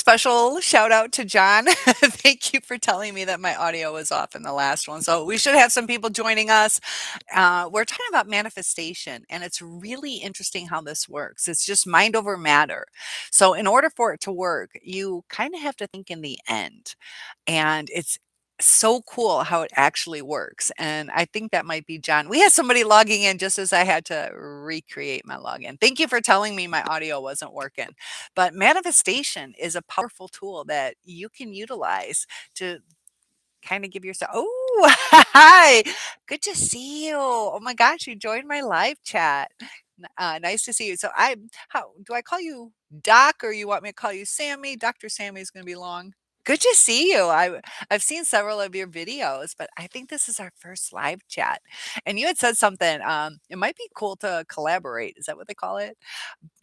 special shout out to John. Thank you for telling me that my audio was off in the last one. So we should have some people joining us. We're talking about manifestation, and it's really interesting how this works. It's just mind over matter. So, in order for it to work, you kind of have to think in the end. And it's so cool how it actually works. And I think that might be John. We had somebody logging in just as I had to recreate my login. Thank you for telling me my audio wasn't working. But manifestation is a powerful tool that you can utilize to kind of give yourself. Oh, hi. Good to see you. Oh my gosh, you joined my live chat. Nice to see you. So how do I call you Doc or you want me to call you Sammy? Dr. Sammy is going to be long. Good to see you. I've seen several of your videos, but I think this is our first live chat. And you had said something. It might be cool to collaborate. Is that what they call it?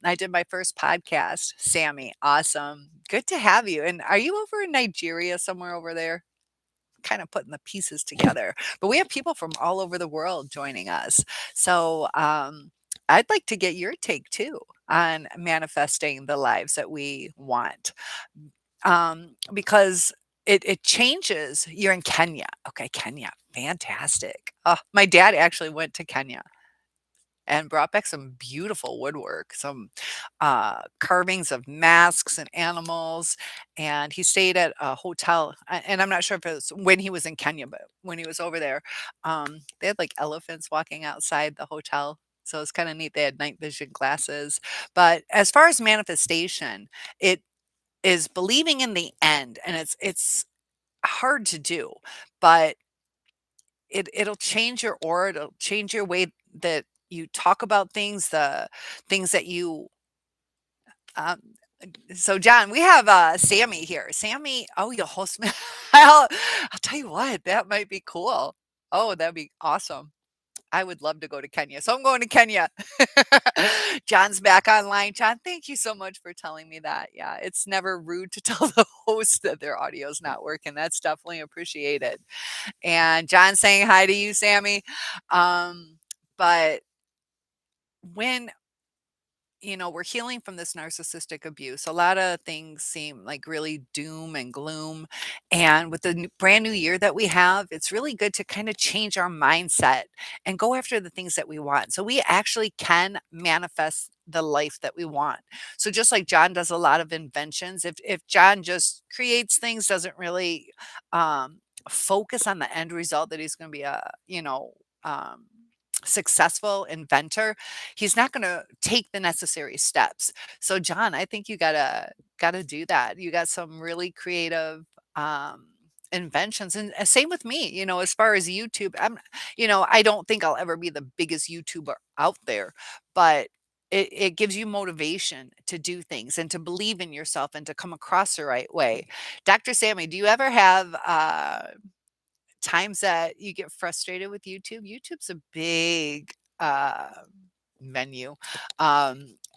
I did my first podcast. Sammy, awesome. Good to have you. And are you over in Nigeria somewhere over there? Kind of putting the pieces together. But we have people from all over the world joining us. So I'd like to get your take too on manifesting the lives that we want. Because it changes. You're in Kenya. Okay, Kenya. Fantastic. Oh, my dad actually went to Kenya and brought back some beautiful woodwork, some carvings of masks and animals. And he stayed at a hotel. And I'm not sure if it was when he was in Kenya, but when he was over there, they had like elephants walking outside the hotel. So it's kind of neat. They had night vision glasses. But as far as manifestation, it is believing in the end, and it's hard to do, but it'll change your aura, it'll change your way that you talk about things, the things that you um so John, we have Sammy here. Sammy, oh, you'll host me. I'll tell you what, that might be cool. Oh, that'd be awesome. I would love to go to Kenya. So I'm going to Kenya. John's back online. John, thank you so much for telling me that. Yeah, it's never rude to tell the host that their audio is not working. That's definitely appreciated. And John saying hi to you, Sammy. But when we're healing from this narcissistic abuse. A lot of things seem like really doom and gloom. And with the brand new year that we have, it's really good to kind of change our mindset and go after the things that we want. So we actually can manifest the life that we want. So just like John does a lot of inventions, if John just creates things, doesn't really focus on the end result that he's going to be um, successful inventor, he's not going to take the necessary steps. So John, I think you gotta do that. You got some really creative inventions, and same with me. As far as YouTube, I don't think I'll ever be the biggest YouTuber out there, but it gives you motivation to do things and to believe in yourself and to come across the right way. Dr. Sammy, do you ever have times that you get frustrated with YouTube? YouTube's a big menu.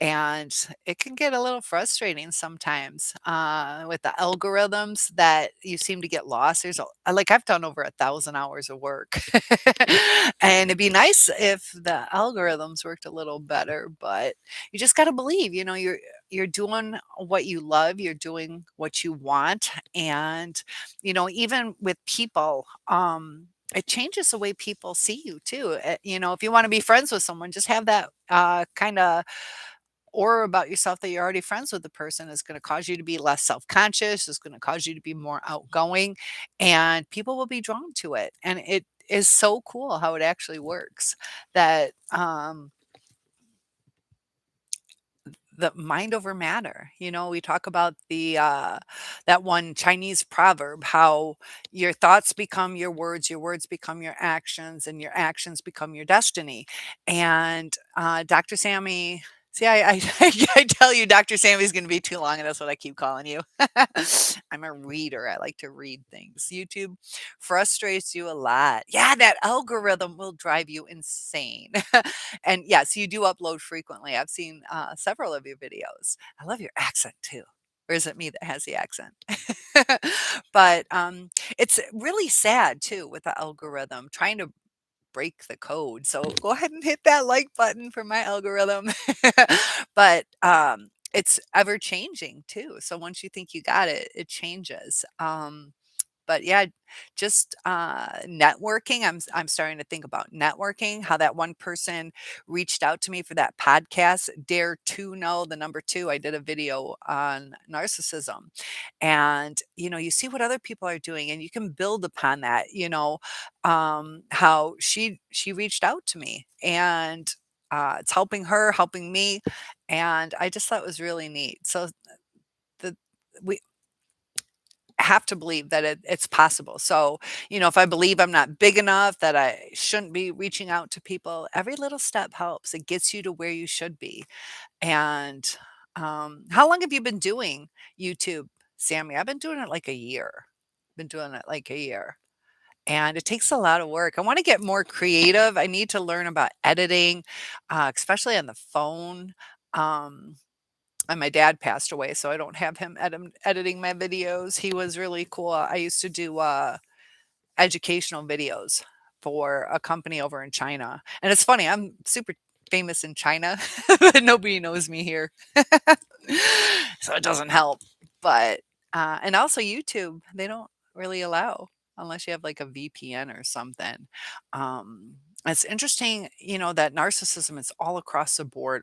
And it can get a little frustrating sometimes with the algorithms that you seem to get lost. Like I've done over 1,000 hours of work, and it'd be nice if the algorithms worked a little better. But you just got to believe. You're doing what you love. You're doing what you want, and even with people. It changes the way people see you too. If you want to be friends with someone, just have that kind of aura about yourself that you're already friends with the person is going to cause you to be less self-conscious, is going to cause you to be more outgoing, and people will be drawn to it. And it is so cool how it actually works that the mind over matter. We talk about the that one Chinese proverb, how your thoughts become your words become your actions, and your actions become your destiny. And Dr. Sammy, see, I tell you, Dr. Sammy's going to be too long, and that's what I keep calling you. I'm a reader. I like to read things. YouTube frustrates you a lot. Yeah, that algorithm will drive you insane. And yes, you do upload frequently. I've seen several of your videos. I love your accent too. Or is it me that has the accent? But it's really sad too with the algorithm trying to break the code. So go ahead and hit that like button for my algorithm. But it's ever changing too. So once you think you got it, it changes. But yeah, just, networking, I'm starting to think about networking, how that one person reached out to me for that podcast, Dare to Know, the number 2. I did a video on narcissism, and, you see what other people are doing, and you can build upon that, how she reached out to me, and, it's helping her, helping me, and I just thought it was really neat. So the we have to believe that it's possible. So, if I believe I'm not big enough, that I shouldn't be reaching out to people, every little step helps. It gets you to where you should be. And how long have you been doing YouTube, Sammy? I've been doing it like a year. Been doing it like a year. And it takes a lot of work. I want to get more creative. I need to learn about editing, especially on the phone. Um, and my dad passed away, so I don't have him editing my videos. He was really cool. I used to do educational videos for a company over in China. And it's funny, I'm super famous in China, but nobody knows me here. So it doesn't help. But and also YouTube, they don't really allow unless you have like a VPN or something. Um it's interesting, that narcissism is all across the board.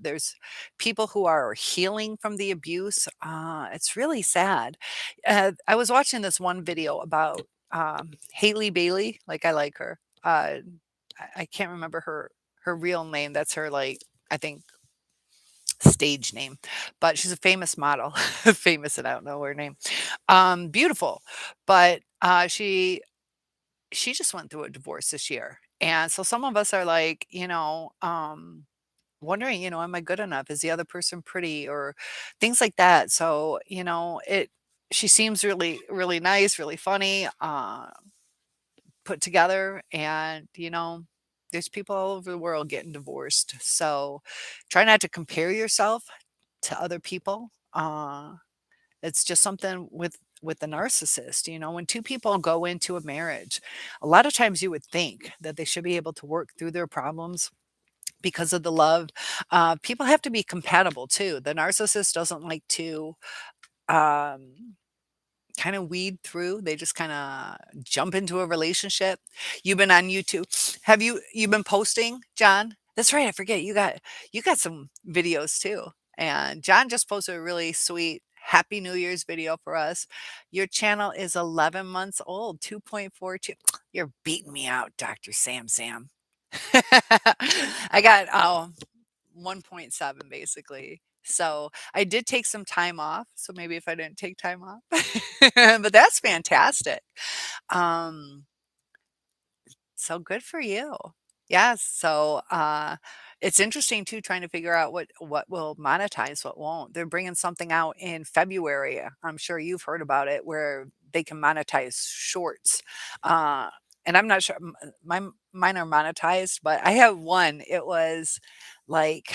There's people who are healing from the abuse. It's really sad. I was watching this one video about Haley Bailey, like I like her. I can't remember her real name. That's her like I think stage name, but she's a famous model, famous, and I don't know her name. Beautiful, but she just went through a divorce this year, and so some of us are like, wondering, am I good enough? Is the other person pretty or things like that? So it. She seems really, really nice, really funny. Put together and there's people all over the world getting divorced, so try not to compare yourself to other people. It's just something with the narcissist. When two people go into a marriage, a lot of times you would think that they should be able to work through their problems because of the love. People have to be compatible too. The narcissist doesn't like to um kind of weed through. They just kind of jump into a relationship. You've been on YouTube. Have you been posting, John? That's right. I forget. You got some videos too. And John just posted a really sweet Happy New Year's video for us. Your channel is 11 months old, 2.42. You're beating me out, Dr. Sam. I got 1.7 basically. So I did take some time off. So maybe if I didn't take time off, but that's fantastic. Um, so good for you. Yes. So it's interesting too, trying to figure out what will monetize, what won't. They're bringing something out in February. I'm sure you've heard about it, where they can monetize shorts. Uh, and I'm not sure mine are monetized, but I have one. It was like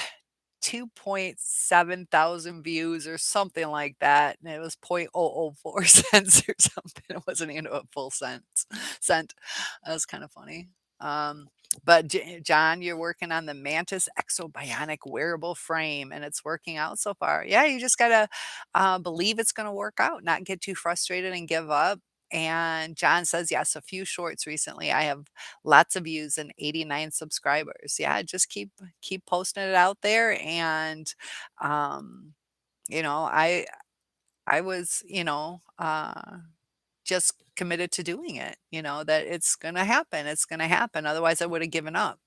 2.7 thousand views or something like that, and it was 0.004 cents or something. It wasn't even a full cent. That was kinda funny. Um, but John, you're working on the Mantis Exobionic wearable frame, and it's working out so far. Yeah, you just gotta, believe it's gonna work out, not get too frustrated and give up. And John says, "Yes, a few shorts recently. I have lots of views and 89 subscribers." Yeah, just keep posting it out there, and, um, you know, I I was, just committed to doing it, that it's gonna happen, otherwise I woulda given up.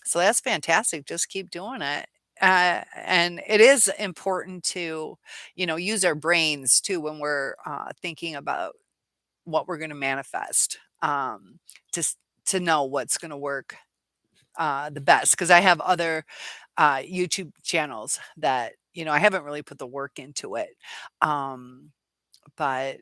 So that's fantastic, just keep doing it. And it is important to, use our brains too when we're, thinking about what we're gonna manifest, to s to know what's gonna work, the best. Because I have other, YouTube channels that, I haven't really put the work into it, but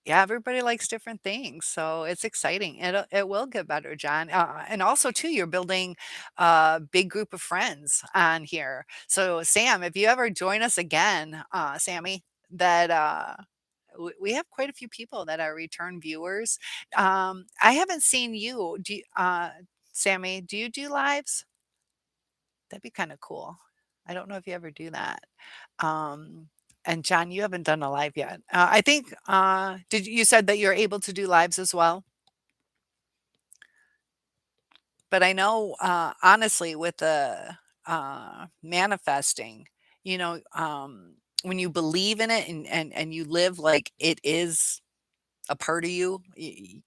yeah, everybody likes different things, so it's exciting. It will get better, John. And also too, you're building a big group of friends on here. So Sam, if you ever join us again, Sammy, that we have quite a few people that are return viewers. I haven't seen you. Sammy, do you do lives? That'd be kind of cool. I don't know if you ever do that. Um, and John, you haven't done a live yet. I think, did you said that you're able to do lives as well? But I know, honestly, with the manifesting, when you believe in it and you live like it is a part of you,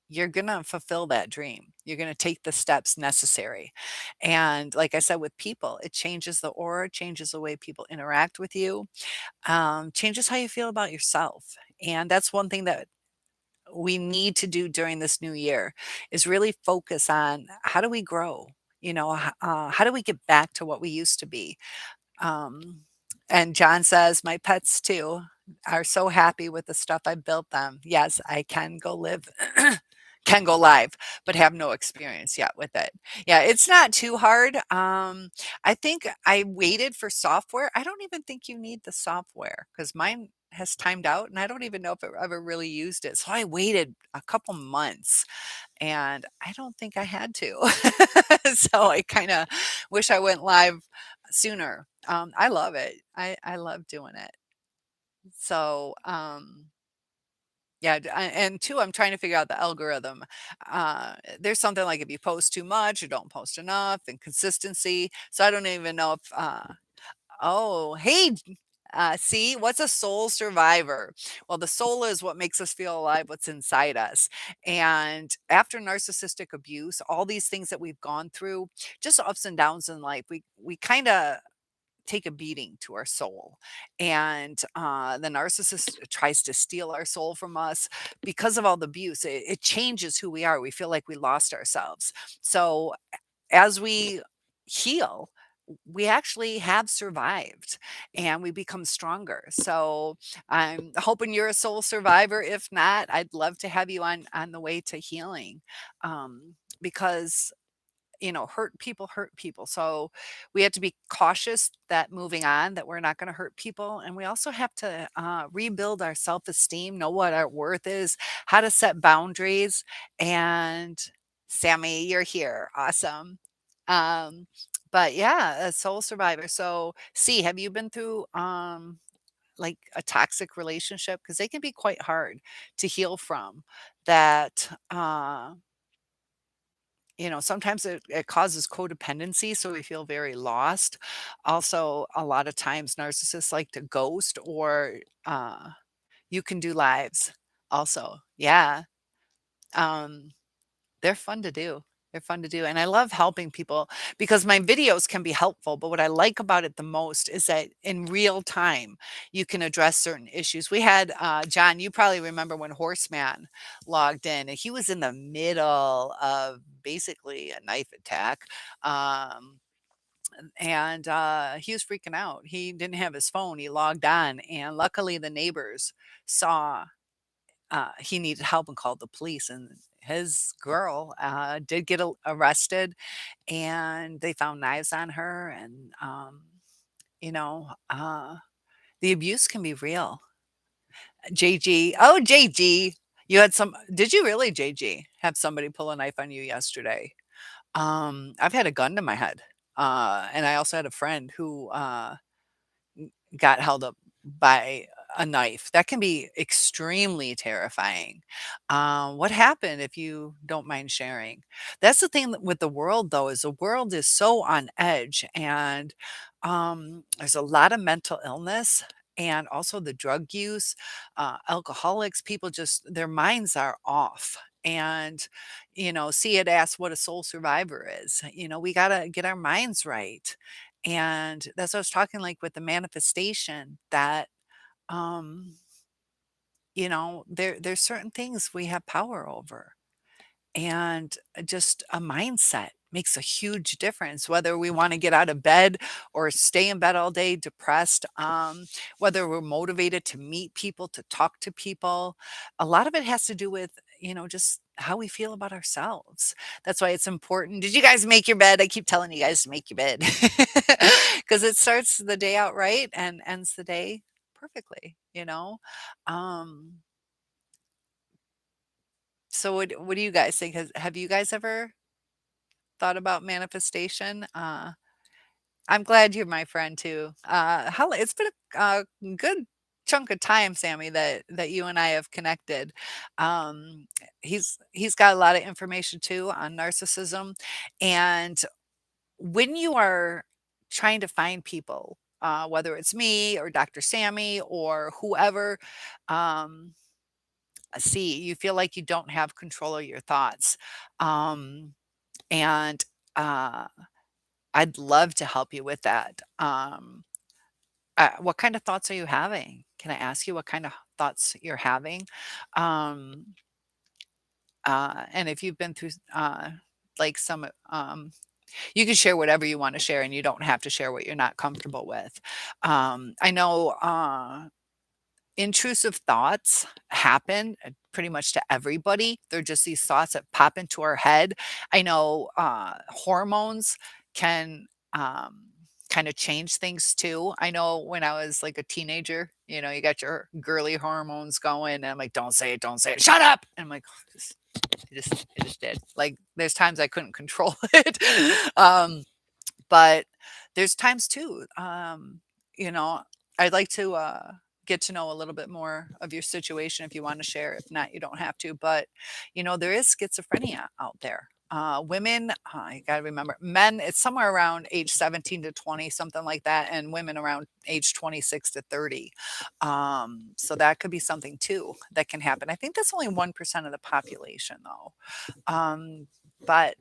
you're gonna fulfill that dream. You're gonna take the steps necessary. And like I said, with people, it changes the aura, changes the way people interact with you, changes how you feel about yourself. And that's one thing that we need to do during this new year is really focus on how do we grow? How do we get back to what we used to be? Um, and John says, my pets too are so happy with the stuff I built them. Yes, I can go live, can go live, but have no experience yet with it. Yeah, it's not too hard. I think I waited for software. I don't even think you need the software because mine has timed out and I don't even know if it ever really used it. So I waited a couple months and I don't think I had to. So I kind of wish I went live sooner. I love it. I love doing it. So, yeah, and two, I'm trying to figure out the algorithm. There's something like if you post too much or don't post enough and consistency. So I don't even know if, oh, hey, see, what's a soul survivor? Well, the soul is what makes us feel alive, what's inside us. And after narcissistic abuse, all these things that we've gone through, just ups and downs in life, we kind of take a beating to our soul. And the narcissist tries to steal our soul from us because of all the abuse. It changes who we are. We feel like we lost ourselves. So as we heal, we actually have survived and we become stronger. So I'm hoping you're a soul survivor. If not, I'd love to have you on the way to healing. Because hurt people. So we have to be cautious that moving on, that we're not going to hurt people. And we also have to rebuild our self esteem, know what our worth is, how to set boundaries. And Sammy, you're here. Awesome. Um, but yeah, a soul survivor. So, see, have you been through like a toxic relationship? Because they can be quite hard to heal from. That sometimes it causes codependency, so we feel very lost. Also, a lot of times narcissists like to ghost or you can do lives also. Yeah. Um, they're fun to do. They're fun to do. And I love helping people because my videos can be helpful. But what I like about it the most is that in real time, you can address certain issues. We had, John, you probably remember when Horseman logged in, and he was in the middle of basically a knife attack. Um, and he was freaking out. He didn't have his phone. He logged on. And luckily, the neighbors saw he needed help and called the police. And his girl did get arrested, and they found knives on her. And you know, uh, the abuse can be real. JG, oh JG, you had some. Did you really, JG, have somebody pull a knife on you yesterday? I've had a gun to my head, and I also had a friend who got held up by a knife. That can be extremely terrifying. What happened if you don't mind sharing? That's the thing with the world, though, is the world is so on edge, and there's a lot of mental illness. And also the drug use, alcoholics, people just, their minds are off. And, see it asked what a soul survivor is. We got to get our minds right. And that's what I was talking like with the manifestation that there's certain things we have power over. And just a mindset makes a huge difference, whether we want to get out of bed or stay in bed all day depressed, whether we're motivated to meet people, to talk to people. A lot of it has to do with, just how we feel about ourselves. That's why it's important. Did you guys make your bed? I keep telling you guys to make your bed because it starts the day out right and ends the day perfectly. Um, so what do you guys think? Have you guys ever thought about manifestation? I'm glad you're my friend too. How it's been a good chunk of time, Sammy, that you and I have connected. Um, he's got a lot of information too on narcissism, and when you are trying to find people, whether it's me or Dr. Sammy or whoever, um, see, you feel like you don't have control of your thoughts, and uh, I'd love to help you with that. What kind of thoughts are you having? Can I ask you what kind of thoughts you're having? Um, and if you've been through, like some, you can share whatever you want to share, and you don't have to share what you're not comfortable with. I know intrusive thoughts happen pretty much to everybody. They're just these thoughts that pop into our head. I know hormones can kind of change things too. I know when I was like a teenager, you got your girly hormones going, and I'm like, don't say it, shut up. And I'm like, just, it just did. Like, there's times I couldn't control it. But there's times too, you know, I'd like to get to know a little bit more of your situation if you want to share. If not, you don't have to. But, there is schizophrenia out there. Women, you got to remember, men, it's somewhere around age 17 to 20, something like that, and women around age 26 to 30. So that could be something too that can happen. I think that's only 1% of the population, though. But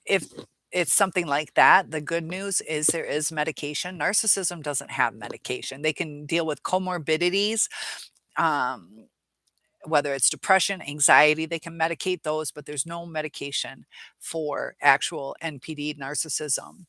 if it's something like that, the good news is there is medication. Narcissism doesn't have medication. They can deal with comorbidities, um, whether it's depression, anxiety, they can medicate those, but there's no medication for actual NPD narcissism.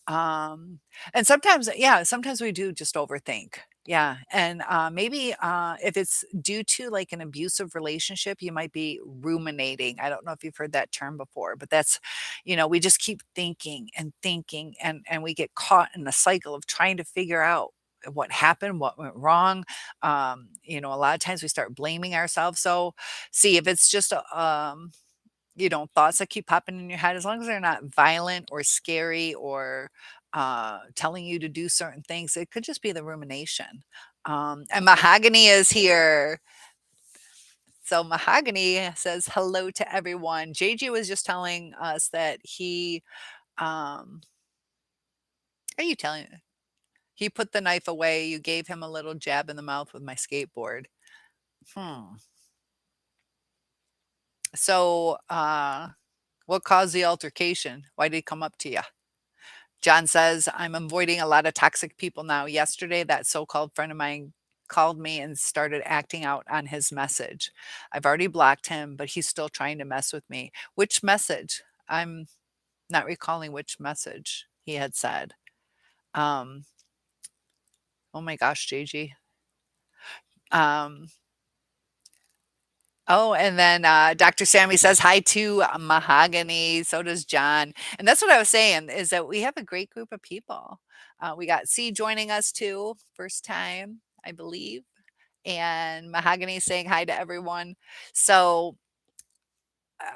Um, and sometimes, yeah, sometimes we do just overthink. Yeah. And maybe if it's due to like an abusive relationship, you might be ruminating. I don't know if you've heard that term before, but that's, we just keep thinking, and we get caught in the cycle of trying to figure out what happened, what went wrong. A lot of times we start blaming ourselves. So, see if it's just thoughts that keep popping in your head, as long as they're not violent or scary or telling you to do certain things, it could just be the rumination. And Mahogany is here. So Mahogany says hello to everyone. JJ was just telling us that um, are you telling? He put the knife away. You gave him a little jab in the mouth with my skateboard. Hmm. So, what caused the altercation? Why did he come up to you? John says, I'm avoiding a lot of toxic people now. Yesterday, that so called friend of mine called me and started acting out on his message. I've already blocked him, but he's still trying to mess with me. Which message? I'm not recalling which message he had said. Um, oh my gosh, JG. Um, Oh, and then Dr. Sammy says hi to Mahogany. So does John. And that's what I was saying is that we have a great group of people. We got C joining us too, first time, I believe. And Mahogany saying hi to everyone. So,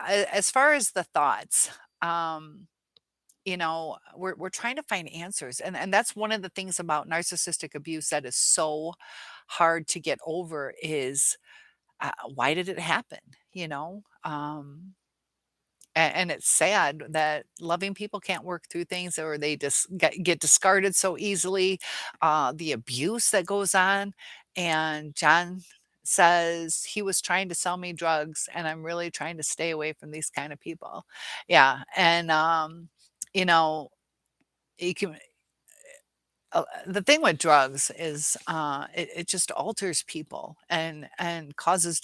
as far as the thoughts, um, we're trying to find answers. And that's one of the things about narcissistic abuse that is so hard to get over is why did it happen? You know, and it's sad that loving people can't work through things, or they just get discarded so easily. The abuse that goes on, and John says he was trying to sell me drugs, and I'm really trying to stay away from these kind of people. Yeah, and you know, you can the thing with drugs is it just alters people and causes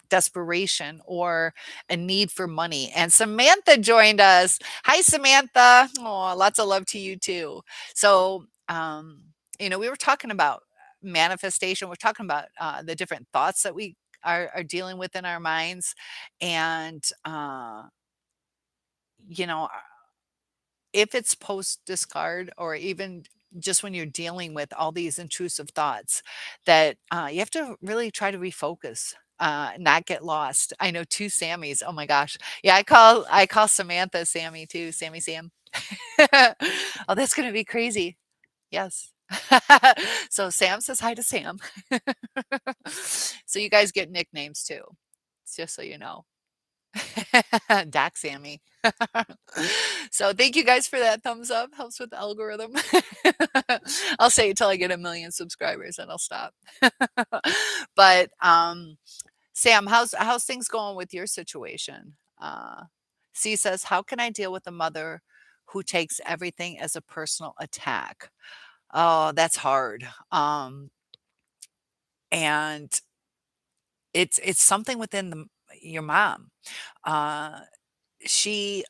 desperation or a need for money. And Samantha joined us. Hi, Samantha. Oh, lots of love to you too. So we were talking about manifestation. We're talking about the different thoughts that we are dealing with in our minds. And you know if it's post discard, or even just when you're dealing with all these intrusive thoughts, that you have to really try to refocus, not get lost. I know two Sammys. Oh my gosh. Yeah, I call Samantha Sammy too. Sammy Sam. Oh, that's gonna be crazy. Yes. So Sam says hi to Sam. So you guys get nicknames too, just so you know. Doc Sammy. So thank you guys for that thumbs up. Helps with the algorithm. I'll say it till I get 1,000,000 subscribers and I'll stop. But Sam, how's things going with your situation? C says, "How can I deal with a mother who takes everything as a personal attack?" Oh, that's hard. And it's something within your mom. Uh, she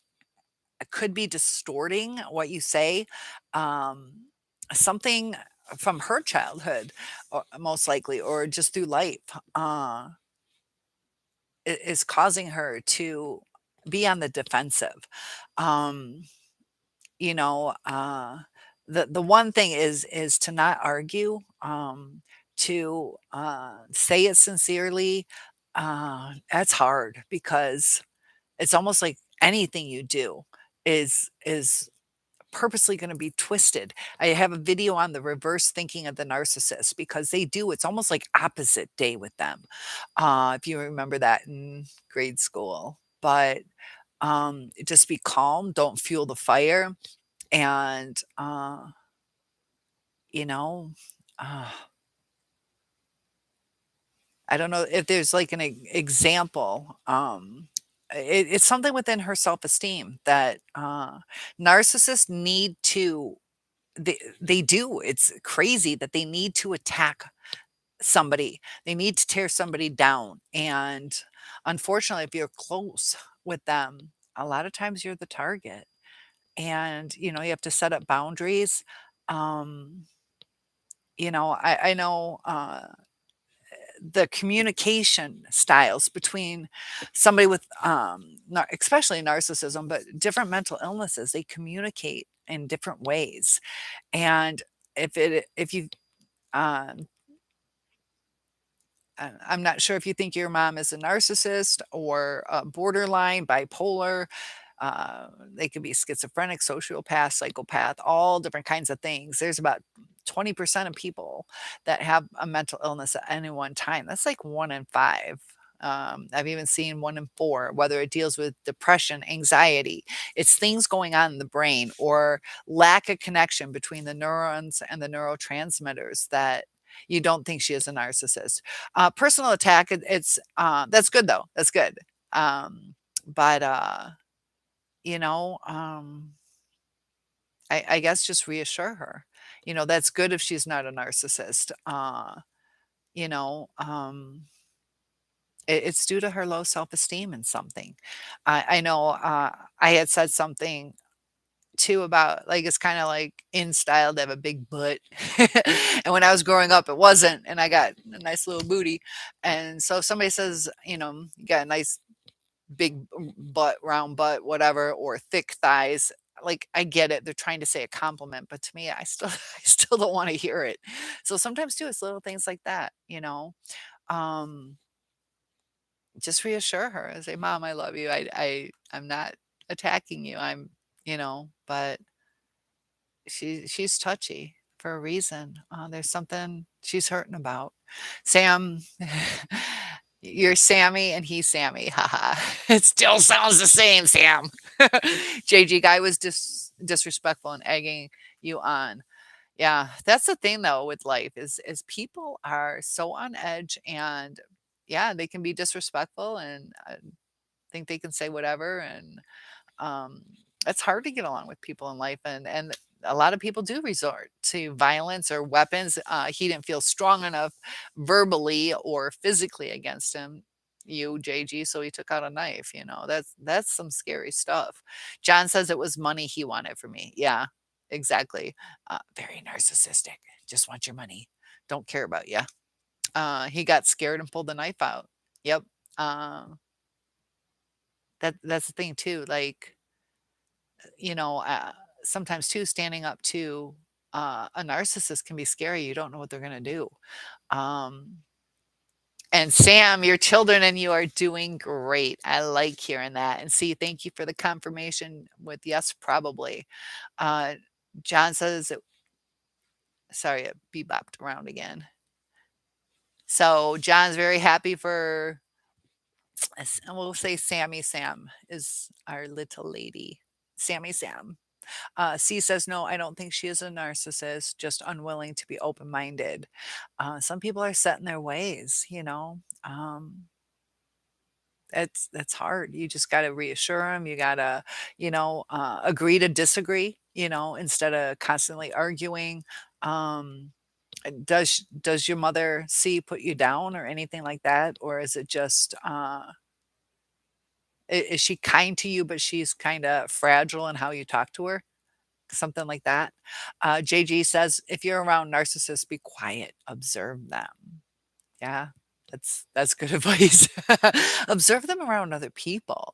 could be distorting what you say. Um, Something from her childhood, or most likely, or just through life, is causing her to be on the defensive. Um, you know, the one thing is to not argue, to say it sincerely. That's hard because it's almost like anything you do is purposely going to be twisted. I have a video on the reverse thinking of the narcissist because they do. It's almost like opposite day with them. If you remember that in grade school, but just be calm. Don't fuel the fire, and you know. Uh, I don't know if there's like an example. It's something within her self-esteem that narcissists need to they do. It's crazy that they need to attack somebody. They need to tear somebody down. And unfortunately, if you're close with them, a lot of times you're the target. And you have to set up boundaries. Um, I know the communication styles between somebody with especially narcissism, but different mental illnesses, they communicate in different ways. And if you um, I'm not sure if you think your mom is a narcissist or borderline, bipolar. They could be schizophrenic, sociopath, psychopath, all different kinds of things. There's about 20% of people that have a mental illness at any one time. That's like 1 in 5. I've even seen 1 in 4, whether it deals with depression, anxiety, it's things going on in the brain or lack of connection between the neurons and the neurotransmitters that you don't think she is a narcissist. Personal attack, it's that's good though. That's good. But you know, um, I guess just reassure her. That's good if she's not a narcissist. You know, um, it's due to her low self-esteem and something. I know I had said something too about like it's kind of like in style to have a big butt. And when I was growing up, it wasn't, and I got a nice little booty. And so if somebody says, you got a nice big butt, round butt, whatever, or thick thighs. Like I get it. They're trying to say a compliment, but to me, I still I still don't want to hear it. So sometimes too, it's little things like that. Um, just reassure her and say, "Mom, I love you. I'm not attacking you. but she's touchy for a reason. There's something she's hurting about. Sam, you're Sammy and he's Sammy. Haha. It still sounds the same, Sam. JG guy was disrespectful and egging you on. Yeah, that's the thing though with life is people are so on edge and yeah, they can be disrespectful and think they can say whatever and um, it's hard to get along with people in life, and a lot of people do resort to violence or weapons. He didn't feel strong enough verbally or physically against JG, so he took out a knife. That's some scary stuff. John says it was money he wanted from me. Yeah, exactly. Very narcissistic. Just want your money. Don't care about you. He got scared and pulled the knife out. Yep. Um, that's the thing too. Like you know, uh, sometimes too, standing up to a narcissist can be scary. You don't know what they're going to do. Um, And Sam, your children and you are doing great. I like hearing that. And see, thank you for the confirmation with yes, probably. Uh, John says, sorry, it bebopped around again. So John's very happy for, and we'll say Sammy Sam is our little lady. Sammy Sam. C says, no, I don't think she is a narcissist, just unwilling to be open minded. Some people are set in their ways, you know. That's hard. You just got to reassure them. You got to, agree to disagree, instead of constantly arguing. Um, does your mother C put you down or anything like that, or is it just is she kind to you, but she's kind of fragile in how you talk to her? Something like that. JG says, if you're around narcissists, be quiet, observe them. Yeah, that's good advice. Observe them around other people,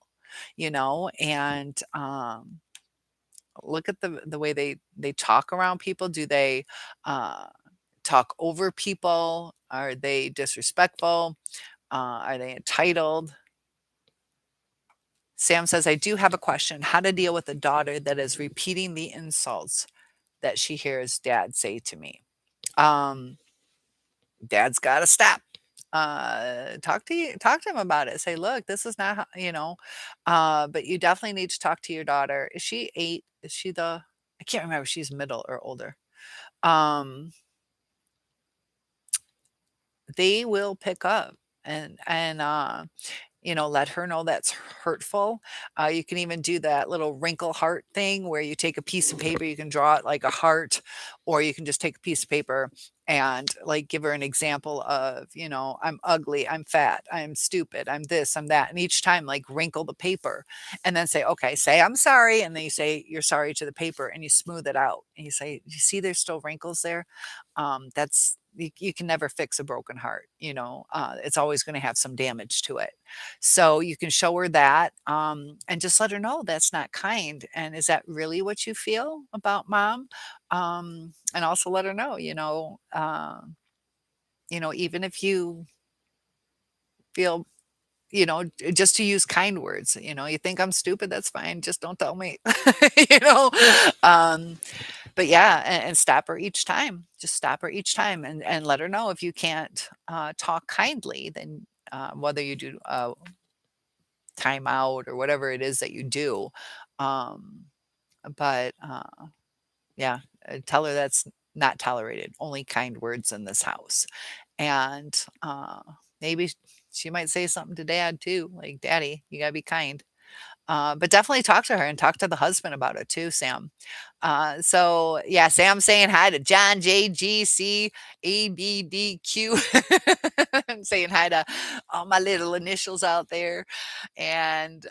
and look at the way they talk around people. Do they uh, talk over people? Are they disrespectful? Are they entitled? Sam says, I do have a question. How to deal with a daughter that is repeating the insults that she hears dad say to me. Um, Dad's got to stop. Talk to him about it. Say, look, this is not, but you definitely need to talk to your daughter. Is she 8? Is she I can't remember if she's middle or older. Um, they will pick up and let her know that's hurtful. You can even do that little wrinkle heart thing where you take a piece of paper, you can draw it like a heart, or you can just take a piece of paper and like give her an example of, I'm ugly, I'm fat, I'm stupid, I'm this, I'm that. And each time, like wrinkle the paper and then say, okay, say I'm sorry. And then you say you're sorry to the paper and you smooth it out. And you say, you see, there's still wrinkles there. You can never fix a broken heart. It's always going to have some damage to it. So you can show her that, and just let her know that's not kind. And is that really what you feel about mom? And also let her know, even if you feel, just to use kind words, you think I'm stupid, that's fine. Just don't tell me, you know, um, but yeah, and stop her each time. Just stop her each time and let her know if you can't talk kindly, then whether you do time out or whatever it is that you do. Um, but yeah, tell her that's not tolerated. Only kind words in this house. And maybe she might say something to dad too, like, Daddy, you got to be kind. But definitely talk to her and talk to the husband about it too, Sam. So yeah, Sam saying hi to John, J, G, C, A, B, D, Q. I'm saying hi to all my little initials out there. And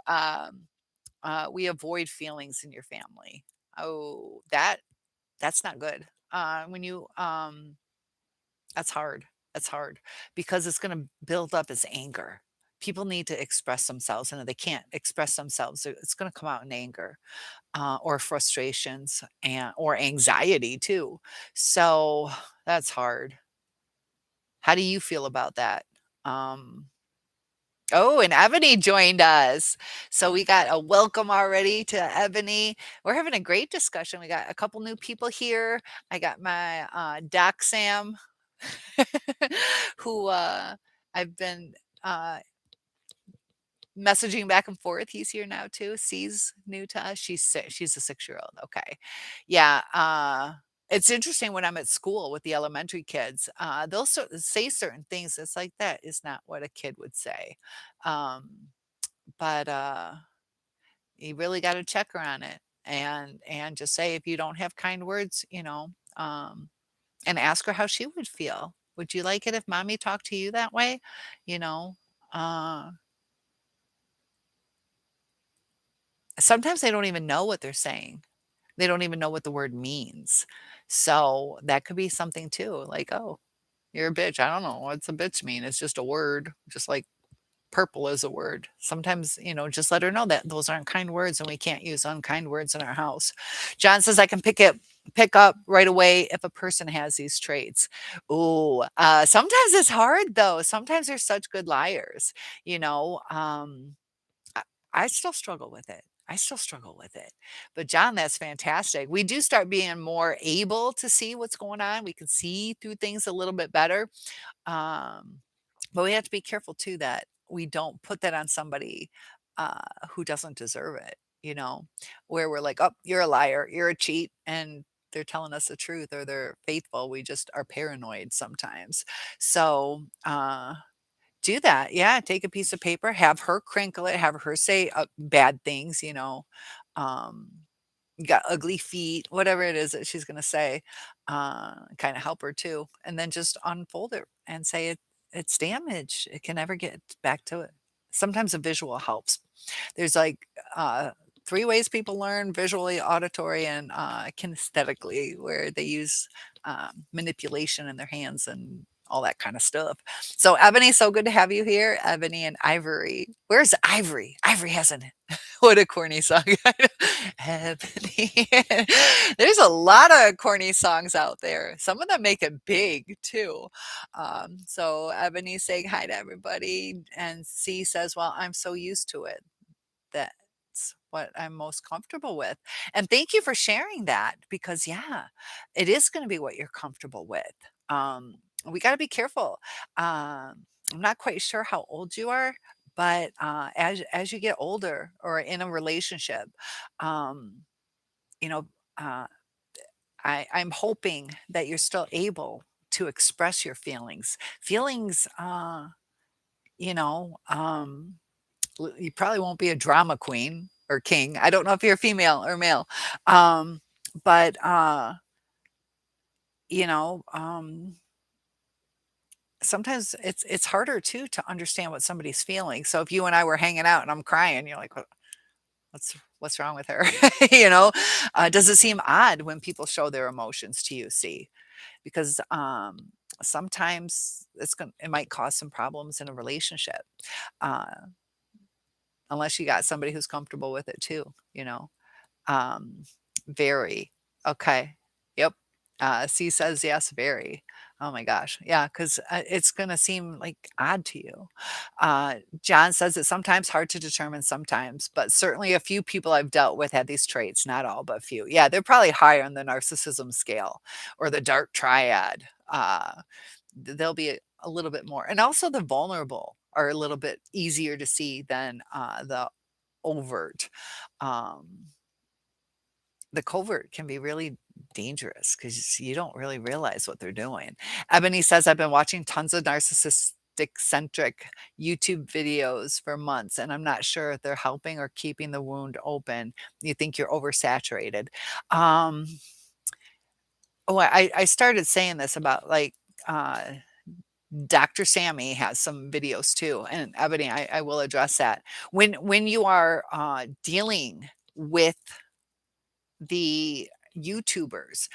we avoid feelings in your family. Oh, that's not good. When you That's hard. That's hard because it's going to build up as anger. People need to express themselves, and if they can't express themselves, it's going to come out in anger, or frustrations, and or anxiety too. So that's hard. How do you feel about that? Um, Oh, and Ebony joined us. So we got a welcome already to Ebony. We're having a great discussion. We got a couple new people here. I got my Doc Sam, who I've been messaging back and forth. He's here now too. C's new to us. She's a 6-year-old. Okay. Yeah. It's interesting when I'm at school with the elementary kids. They'll say certain things. It's like that is not what a kid would say. Um, but you really got to check her on it and just say if you don't have kind words, and ask her how she would feel. Would you like it if mommy talked to you that way? You know, uh, Sometimes they don't even know what they're saying. They don't even know what the word means. So that could be something too. Like, oh, you're a bitch. I don't know what's a bitch mean. It's just a word, just like purple is a word. Sometimes, just let her know that those aren't kind words and we can't use unkind words in our house. John says, I can pick it. Pick up right away if a person has these traits. Ooh, sometimes it's hard though. Sometimes they're such good liars, you know. I, I still struggle with it. I still struggle with it. But John, that's fantastic. We do start being more able to see what's going on. We can see through things a little bit better. Um, but we have to be careful too that we don't put that on somebody uh, who doesn't deserve it, you know, where we're like, oh, you're a liar, you're a cheat, and they're telling us the truth or they're faithful. We just are paranoid sometimes. So, do that. Yeah, take a piece of paper, have her crinkle it, have her say bad things, you know. Um, you got ugly feet, whatever it is that she's gonna say, kinda help her too, and then just unfold it and say it's damaged. It can never get back to it. Sometimes a visual helps. There's like, 3 ways people learn: visually, auditory, and, kinesthetically, where they use, manipulation in their hands and all that kinda stuff. So, Ebony, so good to have you here, Ebony and Ivory. Where's Ivory? Ivory hasn't what a corny song. Ebony. There's a lot of corny songs out there. Some of them make it big too. So Ebony's saying hi to everybody, and C says, "Well, I'm so used to it. That's what I'm most comfortable with." And thank you for sharing that because, yeah, it is going to be what you're comfortable with. We got to be careful. I'm not quite sure how old you are, but as you get older or in a relationship, um, you know, uh, I'm hoping that you're still able to express your feelings. Feelings, you know, you probably won't be a drama queen or king. I don't know if you're female or male. Um, but you know, sometimes it's harder too to understand what somebody's feeling. So if you and I were hanging out and I'm crying, you're like, what's wrong with her? You know, does it seem odd when people show their emotions to you? See, because sometimes it might cause some problems in a relationship. Uh, unless you got somebody who's comfortable with it too, you know. Um, very. Okay. Yep. C says yes, very. Oh my gosh. Yeah, because it's going to seem like odd to you. John says it's sometimes hard to determine sometimes, but certainly a few people I've dealt with had these traits, not all, but few. Yeah, they're probably higher on the narcissism scale or the dark triad. They'll be a little bit more. And also the vulnerable are a little bit easier to see than the overt. Um, the covert can be really dangerous because you don't really realize what they're doing. Ebony says, I've been watching tons of narcissistic centric YouTube videos for months, and I'm not sure if they're helping or keeping the wound open. You think you're oversaturated. Um, oh, I started saying this about like Dr. Sammy has some videos too, and Ebony, I will address that. When you are dealing with the YouTubers,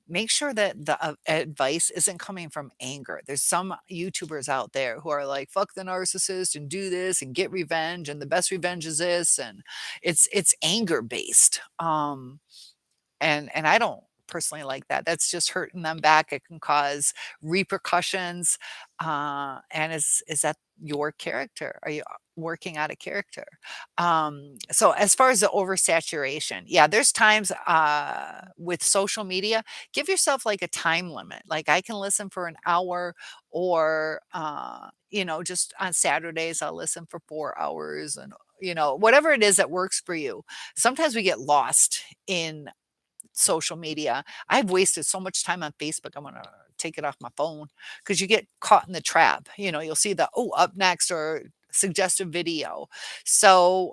make sure that the advice isn't coming from anger. There's some YouTubers out there who are like, "Fuck the narcissist and do this and get revenge, and the best revenge is this," and it's anger based. And I don't personally like that. That's just hurting them back. It can cause repercussions. And is that your character? Are you working out a character? So as far as the oversaturation, yeah, there's times with social media, give yourself like a time limit. Like I can listen for an hour or you know, just on Saturdays I'll listen for 4 hours and you know, whatever it is that works for you. Sometimes we get lost in social media. I've wasted so much time on Facebook. I'm gonna take it off my phone because you get caught in the trap. You know, you'll see the up next or suggestive video. So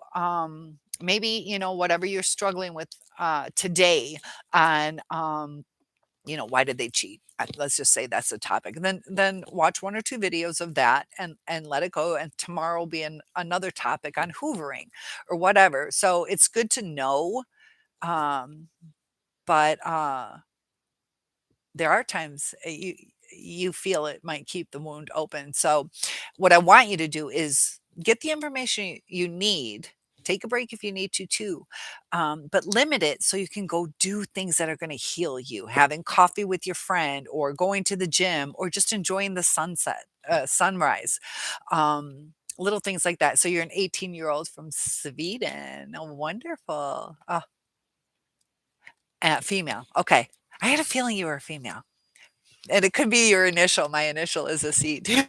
maybe you know whatever you're struggling with today on you know why did they cheat. Let's just say that's the topic. And then watch 1 or 2 videos of that and let it go. And tomorrow will be another topic on hoovering or whatever. So it's good to know. Um, but, there are times, you feel it might keep the wound open. So, what I want you to do is get the information you need Take a break if you need to too, but limit it so you can go do things that are going to heal you. Having coffee with your friend, or going to the gym, or just enjoying the sunrise. Little things like that. So you're an 18-year-old from Sweden. Oh, wonderful. Oh, female. Okay. I had a feeling you were a female. And it could be your initial. My initial is a C too.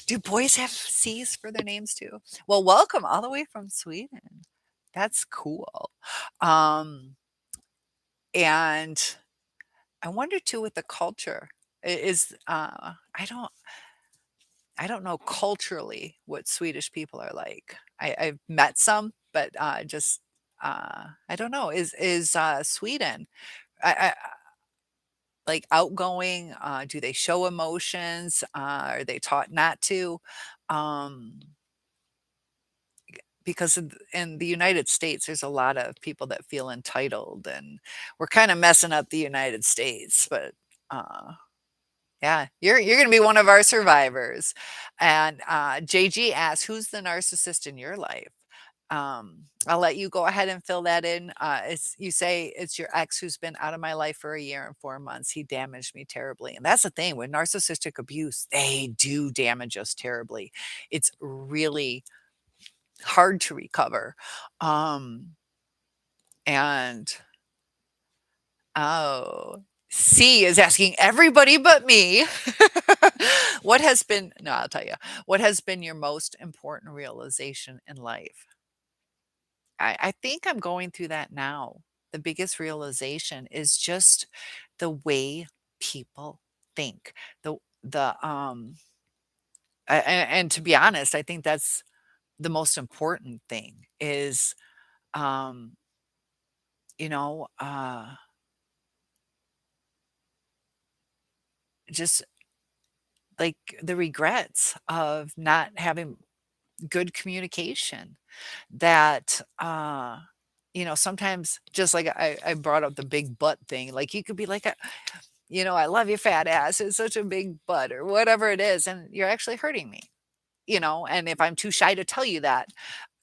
Do boys have C's for their names too? Well, welcome all the way from Sweden. That's cool. Um, and I wonder too with the culture is I don't know culturally what Swedish people are like. I've met some, but just I don't know. Is Sweden I, like outgoing? Do they show emotions? Are they taught not to? Um, because in the United States, there's a lot of people that feel entitled, and we're kind of messing up the United States. But uh, yeah, you're gonna be one of our survivors. And JG asks, "Who's the narcissist in your life?" I'll let you go ahead and fill that in. You say it's your ex who's been out of my life for a year and 4 months. He damaged me terribly, and that's the thing with narcissistic abuse. They do damage us terribly. It's really hard to recover. Um, and oh, C is asking everybody but me. What has been, no, I'll tell you, what has been your most important realization in life? I think I'm going through that now. The biggest realization is just the way people think. The and to be honest, I think that's the most important thing is um, you know, just like the regrets of not having good communication that sometimes just like I brought up the big butt thing, like you could be like I love your fat ass, it's such a big butt or whatever it is, and you're actually hurting me, and if I'm too shy to tell you that,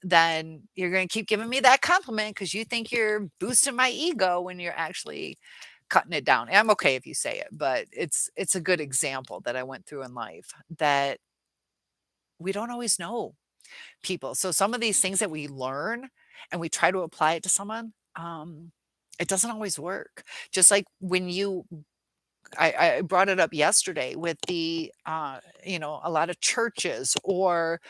then you're going to keep giving me that compliment because you think you're boosting my ego when you're actually cutting it down. And I'm okay if you say it, but it's a good example that I went through in life that we don't always know people. So some of these things that we learn and we try to apply it to someone, it doesn't always work. Just like when I brought it up yesterday with a lot of churches or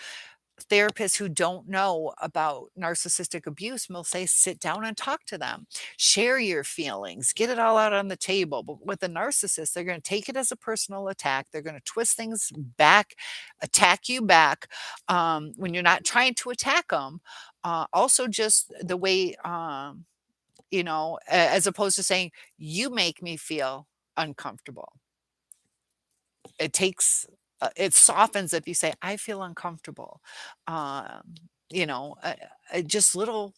therapists who don't know about narcissistic abuse will say, sit down and talk to them, share your feelings, get it all out on the table. But with a narcissist, they're going to take it as a personal attack. They're going to twist things back, attack you back when you're not trying to attack them. Also, just the way, as opposed to saying, you make me feel uncomfortable. It softens if you say, "I feel uncomfortable." Um, just little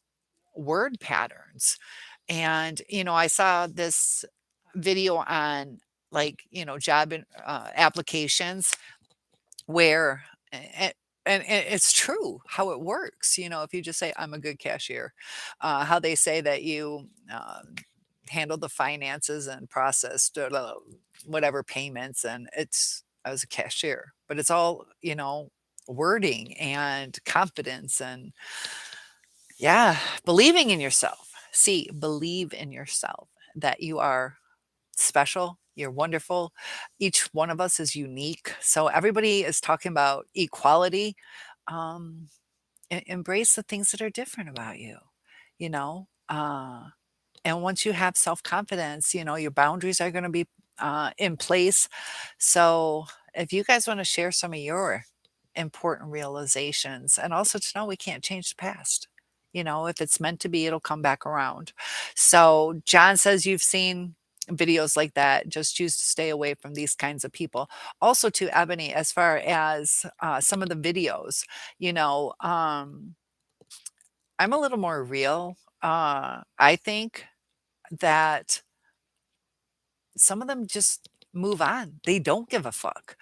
word patterns. And, I saw this video on job applications where a and it's true how it works, if you just say, "I'm a good cashier," how they say that you, handle the finances and processed, whatever payments, and I was a cashier, but it's all, wording and confidence and yeah, believing in yourself. See, believe in yourself that you are special, you're wonderful. Each one of us is unique. So everybody is talking about equality. Um, embrace the things that are different about you, you know? And once you have self-confidence, your boundaries are going to be in place. So if you guys want to share some of your important realizations and also to know we can't change the past. If it's meant to be, it'll come back around. So John says you've seen videos like that. Just choose to stay away from these kinds of people. Also to Ebony, as far as some of the videos, you know, um, I'm a little more real. I think that some of them just move on. They don't give a fuck.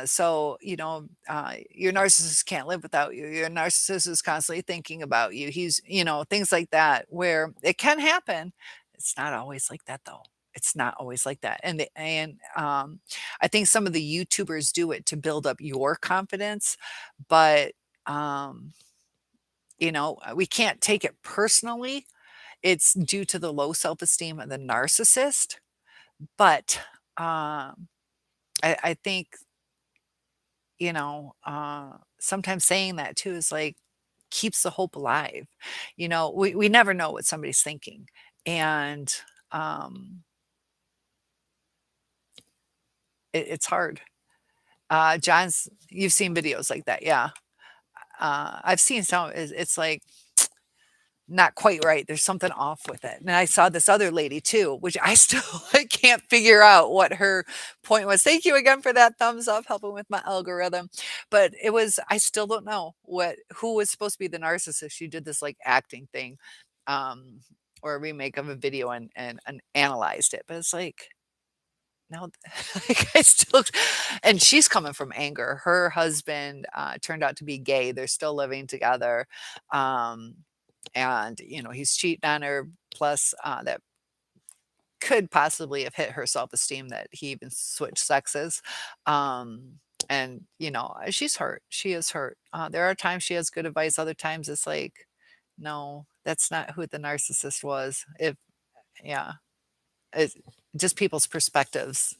So, your narcissist can't live without you. Your narcissist is constantly thinking about you. Things like that where it can happen. It's not always like that though. It's not always like that. I think some of the YouTubers do it to build up your confidence, but um, we can't take it personally. It's due to the low self-esteem of the narcissist, but um I think, sometimes saying that too is like keeps the hope alive. We never know what somebody's thinking. And um, it's hard. You've seen videos like that. Yeah. I've seen some, it's like, not quite right. There's something off with it. And I saw this other lady too, which I still I can't figure out what her point was. Thank you again for that thumbs up, helping with my algorithm. But I still don't know who was supposed to be the narcissist. She did this like acting thing, um, or a remake of a video and analyzed it. But it's like, no, like I still, and she's coming from anger. Her husband turned out to be gay. They're still living together. Um, and he's cheating on her, plus that could possibly have hit her self-esteem that he even switched sexes. And she's hurt, she is hurt. There are times she has good advice, other times it's like, no, that's not who the narcissist was. If Yeah, it's just people's perspectives.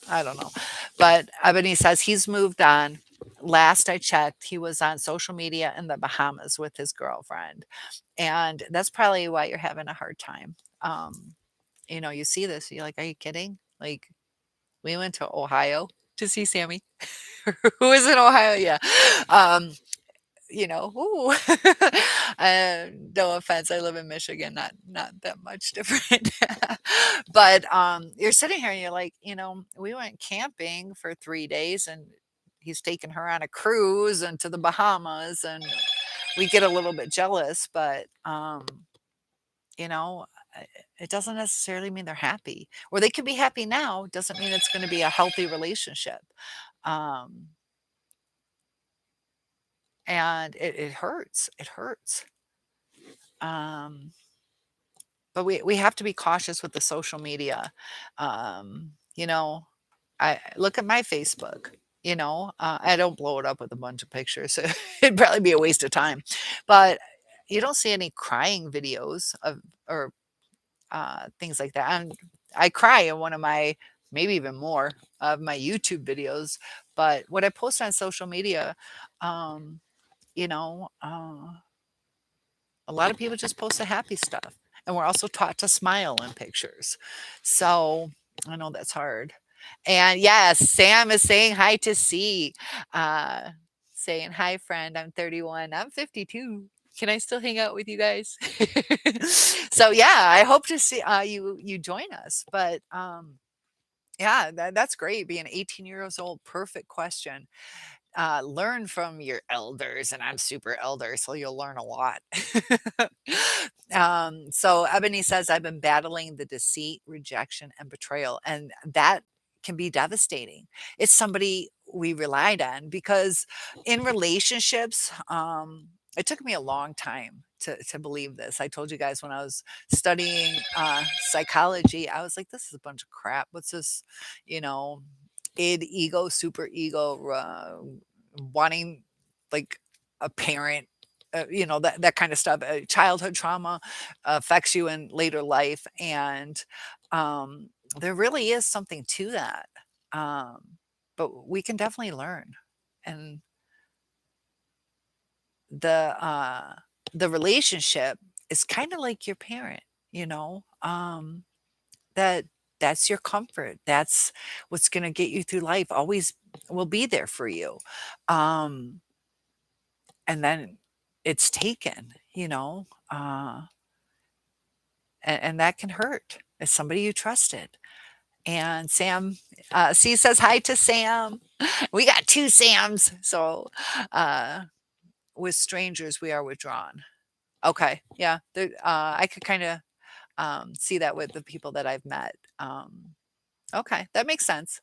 I don't know. But Ebony says he's moved on. Last I checked, he was on social media in the Bahamas with his girlfriend. And that's probably why you're having a hard time. You see this, you're like, are you kidding? Like, we went to Ohio to see Sammy, who is in Ohio. Yeah. Um, ooh. No offense, I live in Michigan, not that much different. But you're sitting here and you're like, we went camping for 3 days and he's taking her on a cruise and to the Bahamas, and we get a little bit jealous, but you know, it doesn't necessarily mean they're happy. Or they could be happy now, doesn't mean it's going to be a healthy relationship. Um, and it hurts. It hurts. Um, but we have to be cautious with the social media. Um, you know, I look at my Facebook. I don't blow it up with a bunch of pictures. So it'd probably be a waste of time. But you don't see any crying videos of or things like that. And I cry in one of my, maybe even more of my YouTube videos. But what I post on social media, um, you know, uh, a lot of people just post the happy stuff. And we're also taught to smile in pictures. So I know that's hard. And yes, Sam is saying hi to C. Uh, Saying, hi, friend. I'm 31. I'm 52. Can I still hang out with you guys? So yeah, I hope to see you join us. But yeah, that's great. Being 18 years old, perfect question. Learn from your elders, and I'm super elder, so you'll learn a lot. So Ebony says, I've been battling the deceit, rejection, and betrayal, and that can be devastating. It's somebody we relied on because in relationships, it took me a long time to believe this. I told you guys when I was studying psychology, I was like, this is a bunch of crap. What's this, you know, id, ego, super ego, wanting like a parent, that kind of stuff. Childhood trauma affects you in later life, and um, there really is something to that. Um, but we can definitely learn, and the uh, the relationship is kind of like your parent, you know. That that's your comfort. That's what's going to get you through life. Always will be there for you. Um, and then it's taken, and that can hurt. As somebody you trusted. And Sam, C says hi to Sam. We got two Sams. So uh, with strangers, we are withdrawn. Okay. Yeah. I could kind of see that with the people that I've met. Okay, that makes sense.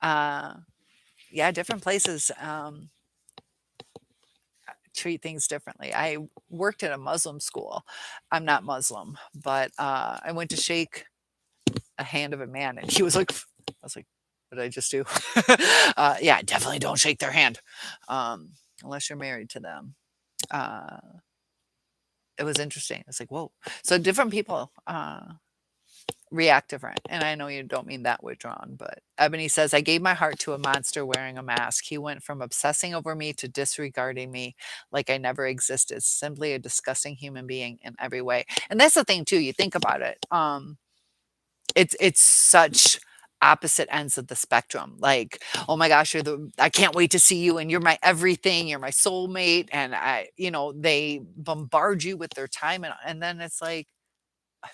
Uh, yeah, different places, treat things differently. I worked at a Muslim school. I'm not Muslim, but, I went to shake a hand of a man, and he was like I was like, "What did I just do?" Yeah, definitely don't shake their hand, unless you're married to them. Uh, it was interesting. It's like, "Whoa." So different people, react different, and I know you don't mean that withdrawn, but Ebony says, "I gave my heart to a monster wearing a mask. He went from obsessing over me to disregarding me like I never existed, simply a disgusting human being in every way." And that's the thing too, you think about it, it's such opposite ends of the spectrum, like, "Oh my gosh, I can't wait to see you, and you're my everything, you're my soulmate," and they bombard you with their time, and then it's like,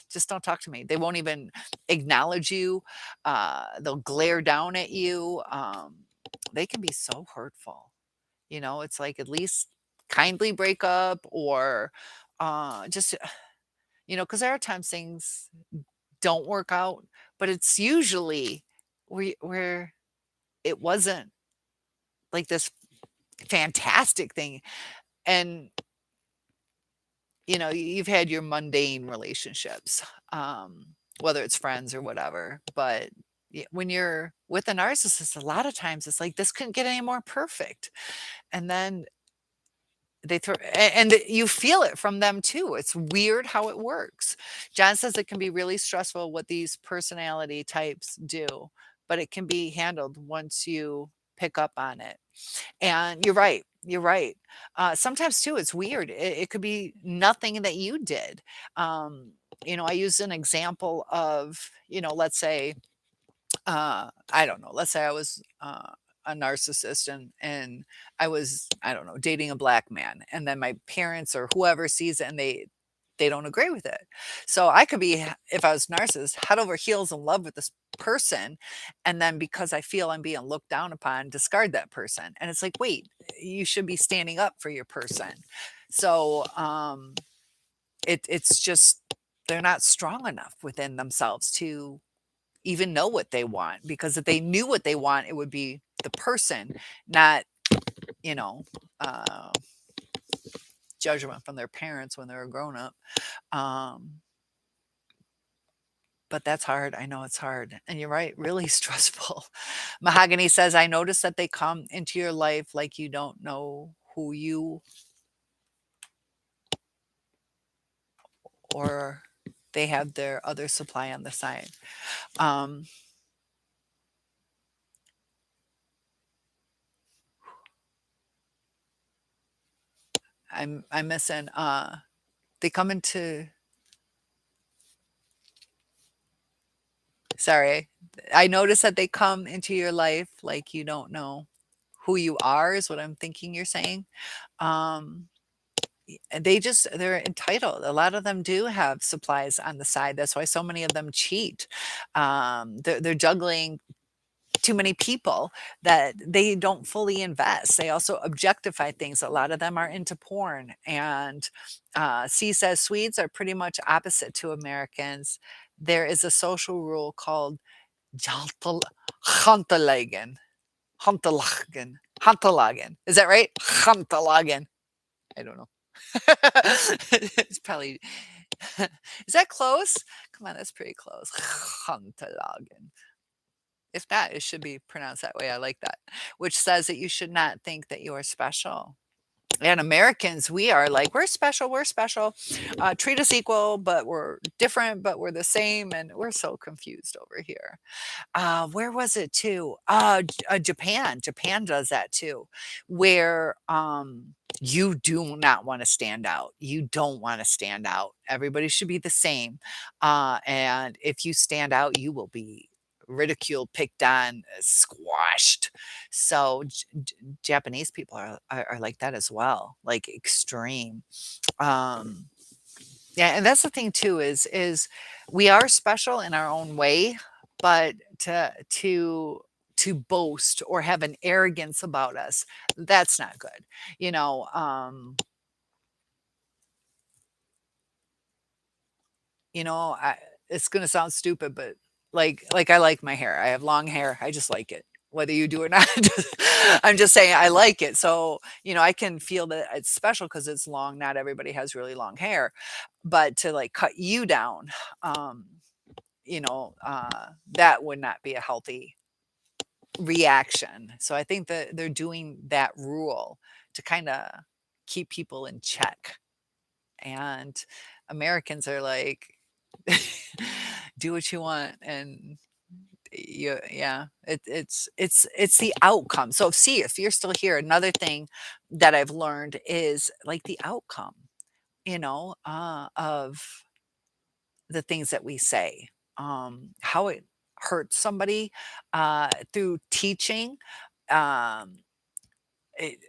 just don't talk to me. They won't even acknowledge you. They'll glare down at you. They can be so hurtful. It's like at least kindly break up or just, because there are times things don't work out, but it's usually where it wasn't like this fantastic thing. And you've had your mundane relationships, whether it's friends or whatever. But when you're with a narcissist, a lot of times it's like this couldn't get any more perfect. And then they throw, and you feel it from them too. It's weird how it works. John says it can be really stressful what these personality types do, but it can be handled once you pick up on it. And you're right. You're right. Sometimes too, it's weird. It could be nothing that you did. Um, I use an example of, let's say, I don't know. Let's say I was a narcissist and I was, I don't know, dating a black man, and then my parents or whoever sees it and they don't agree with it. So I could be, if I was narcissist, head over heels in love with this person, and then because I feel I'm being looked down upon, discard that person. And it's like, wait, you should be standing up for your person. So it's just they're not strong enough within themselves to even know what they want, because if they knew what they want, it would be the person, not, you know, uh, judgment from their parents when they're a grown up. Um, but that's hard. I know it's hard. And you're right, really stressful. Mahogany says, I notice that they come into your life like you don't know who you or they have their other supply on the side. Um, I'm missing they come into sorry. I notice that they come into your life like you don't know who you are, is what I'm thinking you're saying. Um, and they're entitled. A lot of them do have supplies on the side. That's why so many of them cheat. They're juggling too many people that they don't fully invest. They also objectify things. A lot of them are into porn. And C says Swedes are pretty much opposite to Americans. There is a social rule called Jantel Huntelagen. Huntelagen. Is that right? Huntelagen. I don't know. It's probably is that close? Come on, that's pretty close. Huntelagen. If not, it should be pronounced that way. I like that. Which says that you should not think that you are special. And Americans, we are like, we're special, we're special. Treat us equal, but we're different, but we're the same. And we're so confused over here. Where was it too? Japan. Japan does that too, where you do not want to stand out. You don't want to stand out. Everybody should be the same. And if you stand out, you will be ridiculed, picked on, squashed. So Japanese people are like that as well, like extreme. Um, yeah, and that's the thing too is we are special in our own way, but to boast or have an arrogance about us, that's not good. You know, um, I, it's going to sound stupid, but Like, I like my hair. I have long hair. I just like it, whether you do or not. I'm just saying I like it. So, I can feel that it's special because it's long. Not everybody has really long hair, but to like cut you down, um, that would not be a healthy reaction. So I think that they're doing that rule to kind of keep people in check. And Americans are like, do what you want, and yeah, it's the outcome. So see, if you're still here, another thing that I've learned is like the outcome, of the things that we say, how it hurts somebody through teaching. Um, it,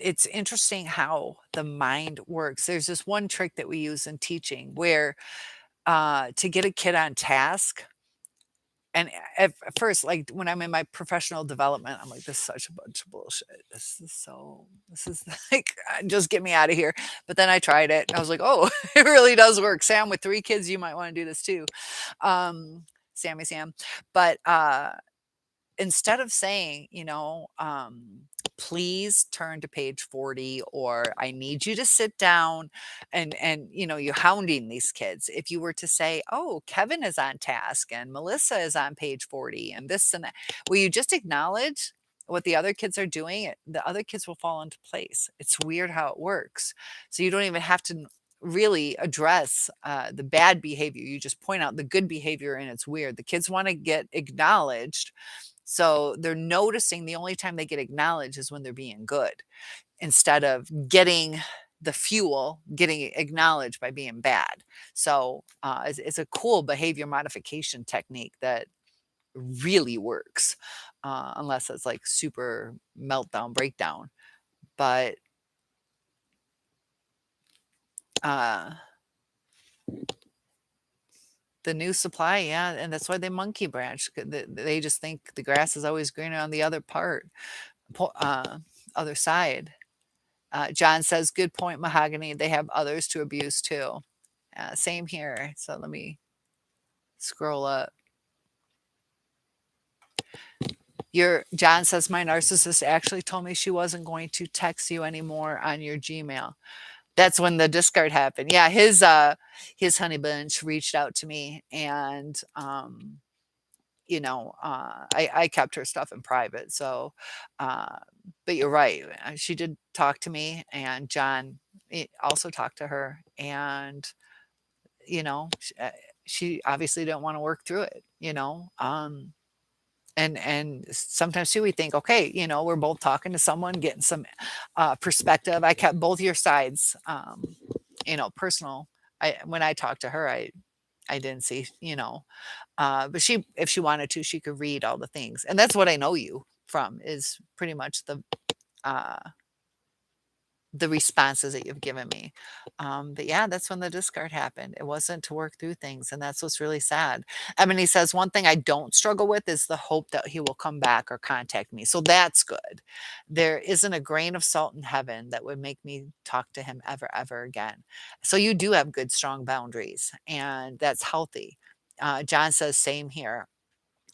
it's interesting how the mind works. There's this one trick that we use in teaching where to get a kid on task. And at first, like, when I'm in my professional development, I'm like, "This is such a bunch of bullshit. This is like, just get me out of here." But then I tried it, and I was like, "Oh, it really does work. Sam, with 3 kids, you might wanna do this too." Um, Sammy Sam. But, instead of saying, please turn to page 40, or I need you to sit down, and you're hounding these kids. If you were to say, oh, Kevin is on task and Melissa is on page 40 and this and that, will you just acknowledge what the other kids are doing? The other kids will fall into place. It's weird how it works. So you don't even have to really address the bad behavior. You just point out the good behavior, and it's weird. The kids want to get acknowledged, so they're noticing the only time they get acknowledged is when they're being good, instead of getting the fuel, getting acknowledged by being bad. So it's a cool behavior modification technique that really works, unless it's like super meltdown, breakdown. But uh, the new supply, yeah, and that's why they monkey branch. They just think the grass is always greener on the other part, other side. John says, "Good point, Mahogany. They have others to abuse too." Same here. So let me scroll up. Your John says, "My narcissist actually told me she wasn't going to text you anymore on your Gmail." That's when the discard happened. Yeah, his honey bunch reached out to me, and I kept her stuff in private. So, uh, but you're right. She did talk to me, and John also talked to her, and she obviously didn't want to work through it. And sometimes too we think, okay, we're both talking to someone, getting some perspective. I kept both your sides, personal. When I talked to her, I didn't see, but if she wanted to, she could read all the things. And that's what I know you from, is pretty much uh, the responses that you've given me. But yeah, that's when the discard happened. It wasn't to work through things. And that's what's really sad. He says, one thing I don't struggle with is the hope that he will come back or contact me. So that's good. There isn't a grain of salt in heaven that would make me talk to him ever, ever again. So you do have good, strong boundaries, and that's healthy. John says, same here.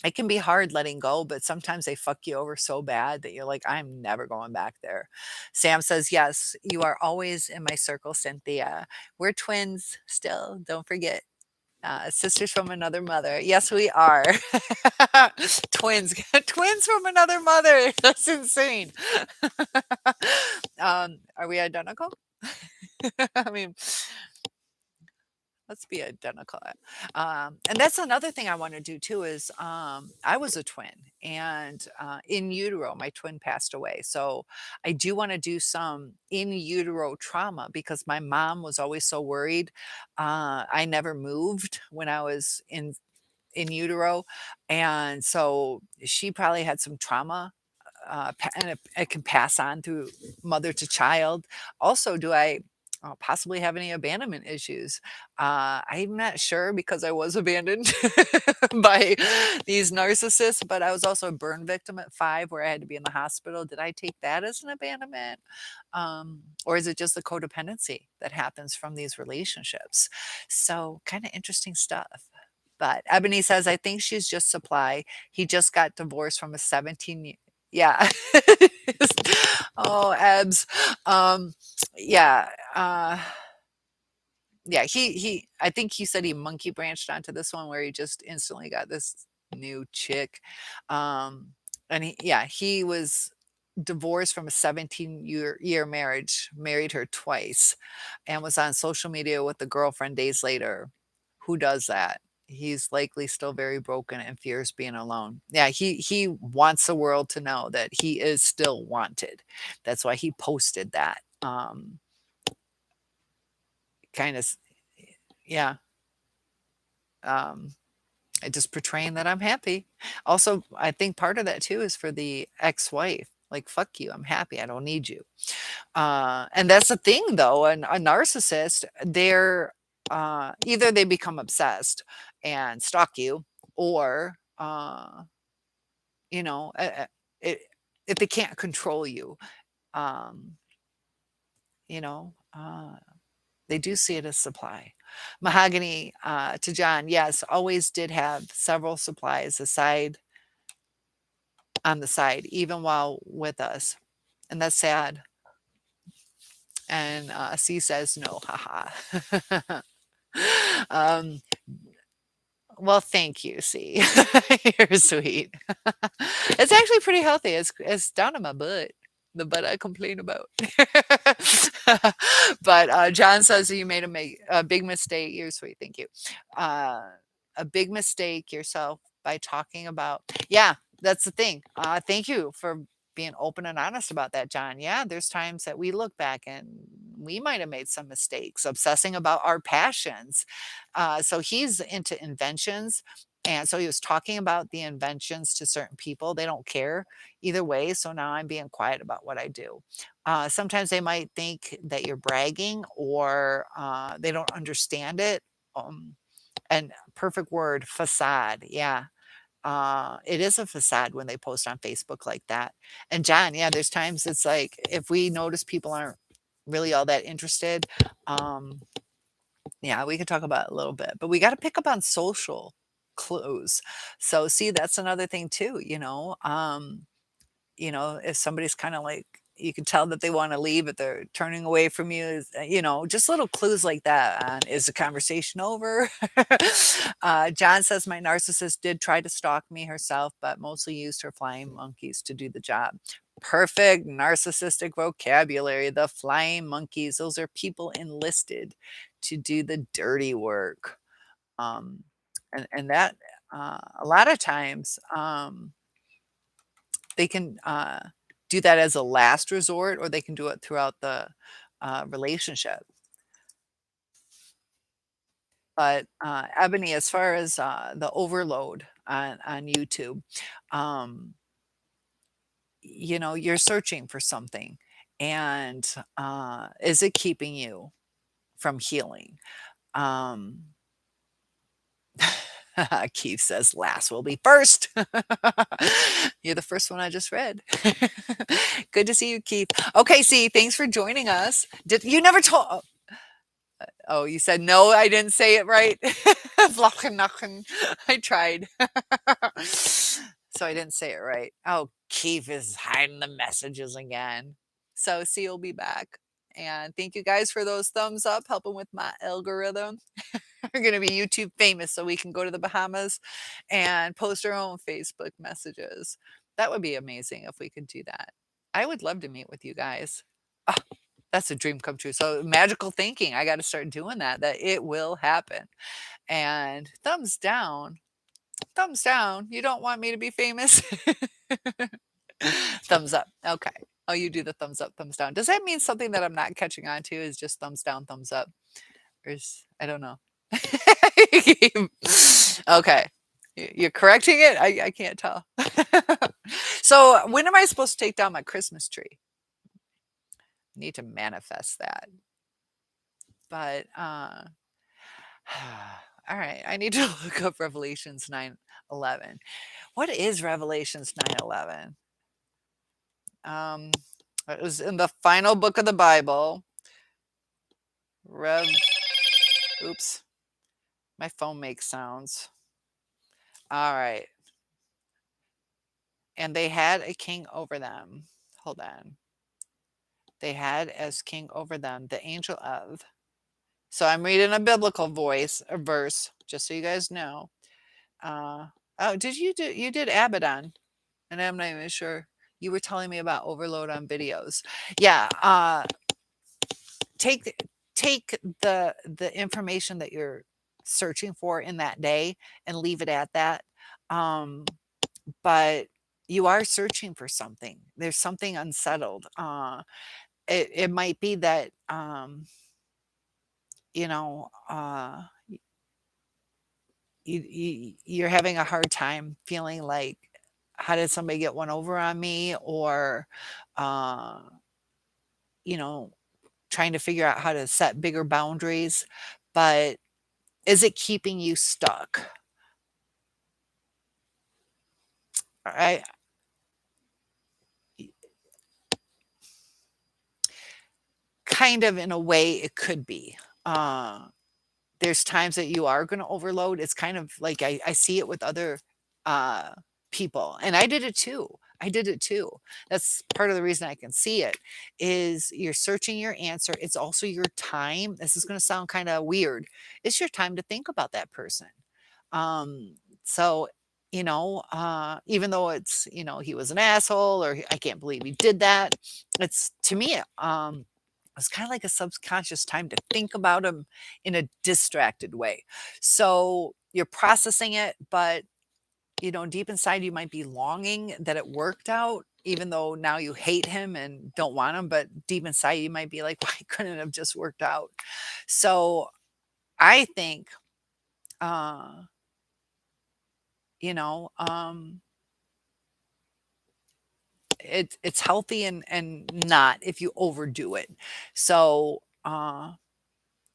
It can be hard letting go, but sometimes they fuck you over so bad that you're like, I'm never going back there. Sam says, yes, you are always in my circle, Cynthia. We're twins still. Don't forget. Sisters from another mother. Yes, we are. Twins. Twins from another mother. That's insane. Are we identical? I mean, let's be identical. And that's another thing I want to do too is I was a twin, and in utero, my twin passed away. So I do want to do some in utero trauma because my mom was always so worried. I never moved when I was in utero, and so she probably had some trauma, and it can pass on through mother to child. Also, do I possibly have any abandonment issues? I'm not sure because I was abandoned by these narcissists, but I was also a burn victim at 5 where I had to be in the hospital. Did I take that as an abandonment? Or is it just the codependency that happens from these relationships? So, kind of interesting stuff. But Ebony says, "I think she's just supply. He just got divorced from a 17 yeah. Oh, Ebs. Um, yeah, yeah, he I think he said he monkey branched onto this one where he just instantly got this new chick. Um, and he was divorced from a 17-year marriage, married her twice, and was on social media with the girlfriend days later. Who does that? He's likely still very broken and fears being alone. Yeah, he wants the world to know that he is still wanted. That's why he posted that. Kind of, yeah. Um, just portraying that I'm happy. Also, I think part of that too is for the ex-wife. Like, fuck you, I'm happy. I don't need you. And that's the thing though, a narcissist, they're either they become obsessed and stalk you, or you know, it, if they can't control you, um, you know, they do see it as supply. Mahogany to John, yes, always did have several supplies aside on the side, even while with us. And that's sad. And C says, no, haha. um, well, thank you, C. You're sweet. It's actually pretty healthy. It's down in my butt. The butt I complain about. But John says that you made a big mistake. You're sweet. Thank you. Uh, a big mistake yourself by talking about. Yeah, that's the thing. Thank you for being open and honest about that, John. Yeah, there's times that we look back and we might have made some mistakes, obsessing about our passions. So he's into inventions. And so he was talking about the inventions to certain people. They don't care either way. So now I'm being quiet about what I do. Sometimes they might think that you're bragging, or they don't understand it. Um, and perfect word, facade. Yeah. It is a facade when they post on Facebook like that. And John, yeah, there's times it's like if we notice people aren't really all that interested, um, yeah, we could talk about it a little bit, but we got to pick up on social clues. So see, that's another thing too, if somebody's kind of like, you can tell that they want to leave, but they're turning away from you, just little clues like that. Is the conversation over? John says, my narcissist did try to stalk me herself, but mostly used her flying monkeys to do the job. Perfect narcissistic vocabulary. The flying monkeys, those are people enlisted to do the dirty work. Um, and that, a lot of times, they can do that as a last resort, or they can do it throughout the relationship. But Ebony, as far as the overload on YouTube, um, you're searching for something, and is it keeping you from healing? Um, Keith says, "Last will be first." You're the first one I just read. Good to see you, Keith. Okay, see, thanks for joining us. Did you never told? Oh, you said no. I didn't say it right. Vlachenachen. I tried, so I didn't say it right. Oh, Keith is hiding the messages again. So, see, you'll be back. And thank you guys for those thumbs up, helping with my algorithm. We're going to be YouTube famous so we can go to the Bahamas and post our own Facebook messages. That would be amazing if we could do that. I would love to meet with you guys. Ah, that's a dream come true. So magical thinking, I got to start doing that it will happen. And thumbs down. Thumbs down. You don't want me to be famous? Thumbs up. Okay. Oh, you do the thumbs up, thumbs down. Does that mean something that I'm not catching on to is just thumbs down, thumbs up? Or I don't know. Okay. You're correcting it? I can't tell. So when am I supposed to take down my Christmas tree? Need to manifest that. But all right, I need to look up Revelations 9:11. What is Revelations 9:11? It was in the final book of the Bible. Rev Oops. My phone makes sounds. Alright. And they had a king over them. Hold on. They had as king over them the angel of. So I'm reading a biblical voice, a verse, just so you guys know. Uh, oh, you did Abaddon, and I'm not even sure. You were telling me about overload on videos. Yeah, take take the information that you're searching for in that day and leave it at that. Um, but you are searching for something. There's something unsettled. It might be that you know, you're having a hard time feeling like, how did somebody get one over on me? Or, uh, you know, trying to figure out how to set bigger boundaries. But is it keeping you stuck? I kind of in a way it could be. Uh, there's times that you are gonna overload. It's kind of like I see it with other, uh, people, and I did it too. I did it too. That's part of the reason I can see it, is you're searching your answer. It's also your time. This is gonna sound kinda weird. It's your time to think about that person. So, even though it's, he was an asshole or I can't believe he did that, it's to me, it's kind of like a subconscious time to think about him in a distracted way. So you're processing it, but deep inside you might be longing that it worked out, even though now you hate him and don't want him. But deep inside you might be like, why couldn't it have just worked out? So I think, uh, you know, um, it's healthy and not if you overdo it. So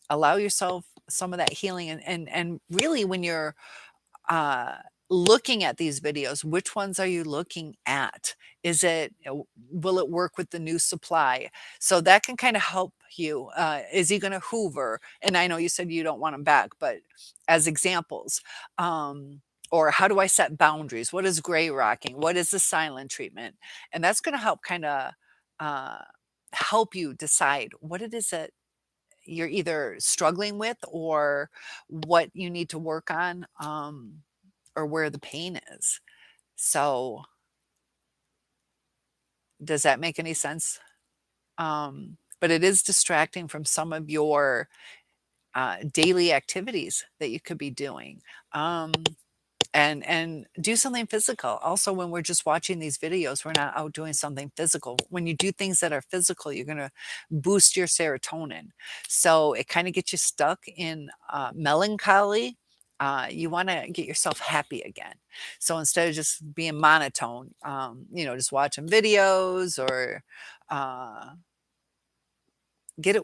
allow yourself some of that healing and really when you're uh, looking at these videos, which ones are you looking at? Is it, will it work with the new supply? So that can kind of help you. Is he going to Hoover? And I know you said you don't want him back, but as examples, or how do I set boundaries? What is gray rocking? What is the silent treatment? And that's going to help kind of uh, help you decide what it is that you're either struggling with or what you need to work on, or where the pain is. So, does that make any sense? But it is distracting from some of your daily activities that you could be doing. Um, and do something physical. Also, when we're just watching these videos, we're not out doing something physical. When you do things that are physical, you're going to boost your serotonin. So it kind of gets you stuck in melancholy. You want to get yourself happy again. So instead of just being monotone, just watching videos or uh, give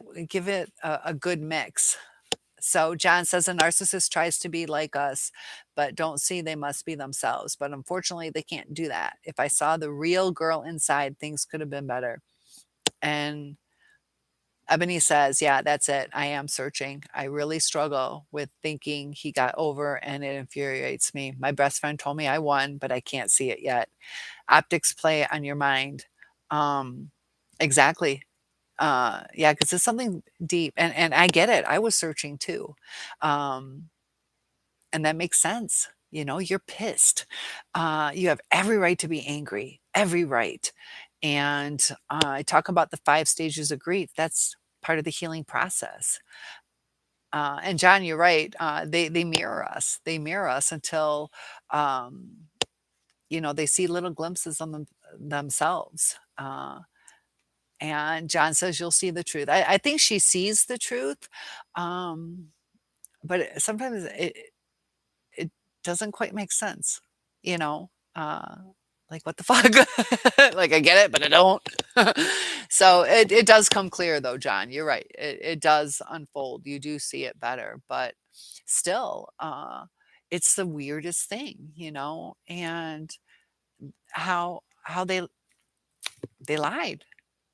it a good mix. So John says a narcissist tries to be like us, but don't see they must be themselves. But unfortunately, they can't do that. If I saw the real girl inside, things could have been better. And Ebony says, yeah, that's it. I am searching. I really struggle with thinking he got over and it infuriates me. My best friend told me I won, but I can't see it yet. Optics play on your mind. Um, exactly. Yeah, because it's something deep, and I get it. I was searching too, um, and that makes sense. You're pissed. You have every right to be angry, every right. And I talk about the 5 stages of grief. That's part of the healing process. And John, you're right. They mirror us. They mirror us until um, they see little glimpses of themselves. And John says, "You'll see the truth." I think she sees the truth, um, but sometimes it doesn't quite make sense, you know? Uh, like, what the fuck? Like, I get it, but I don't. So it does come clear though, John. You're right. It does unfold. You do see it better, but still, it's the weirdest thing, and how they lied,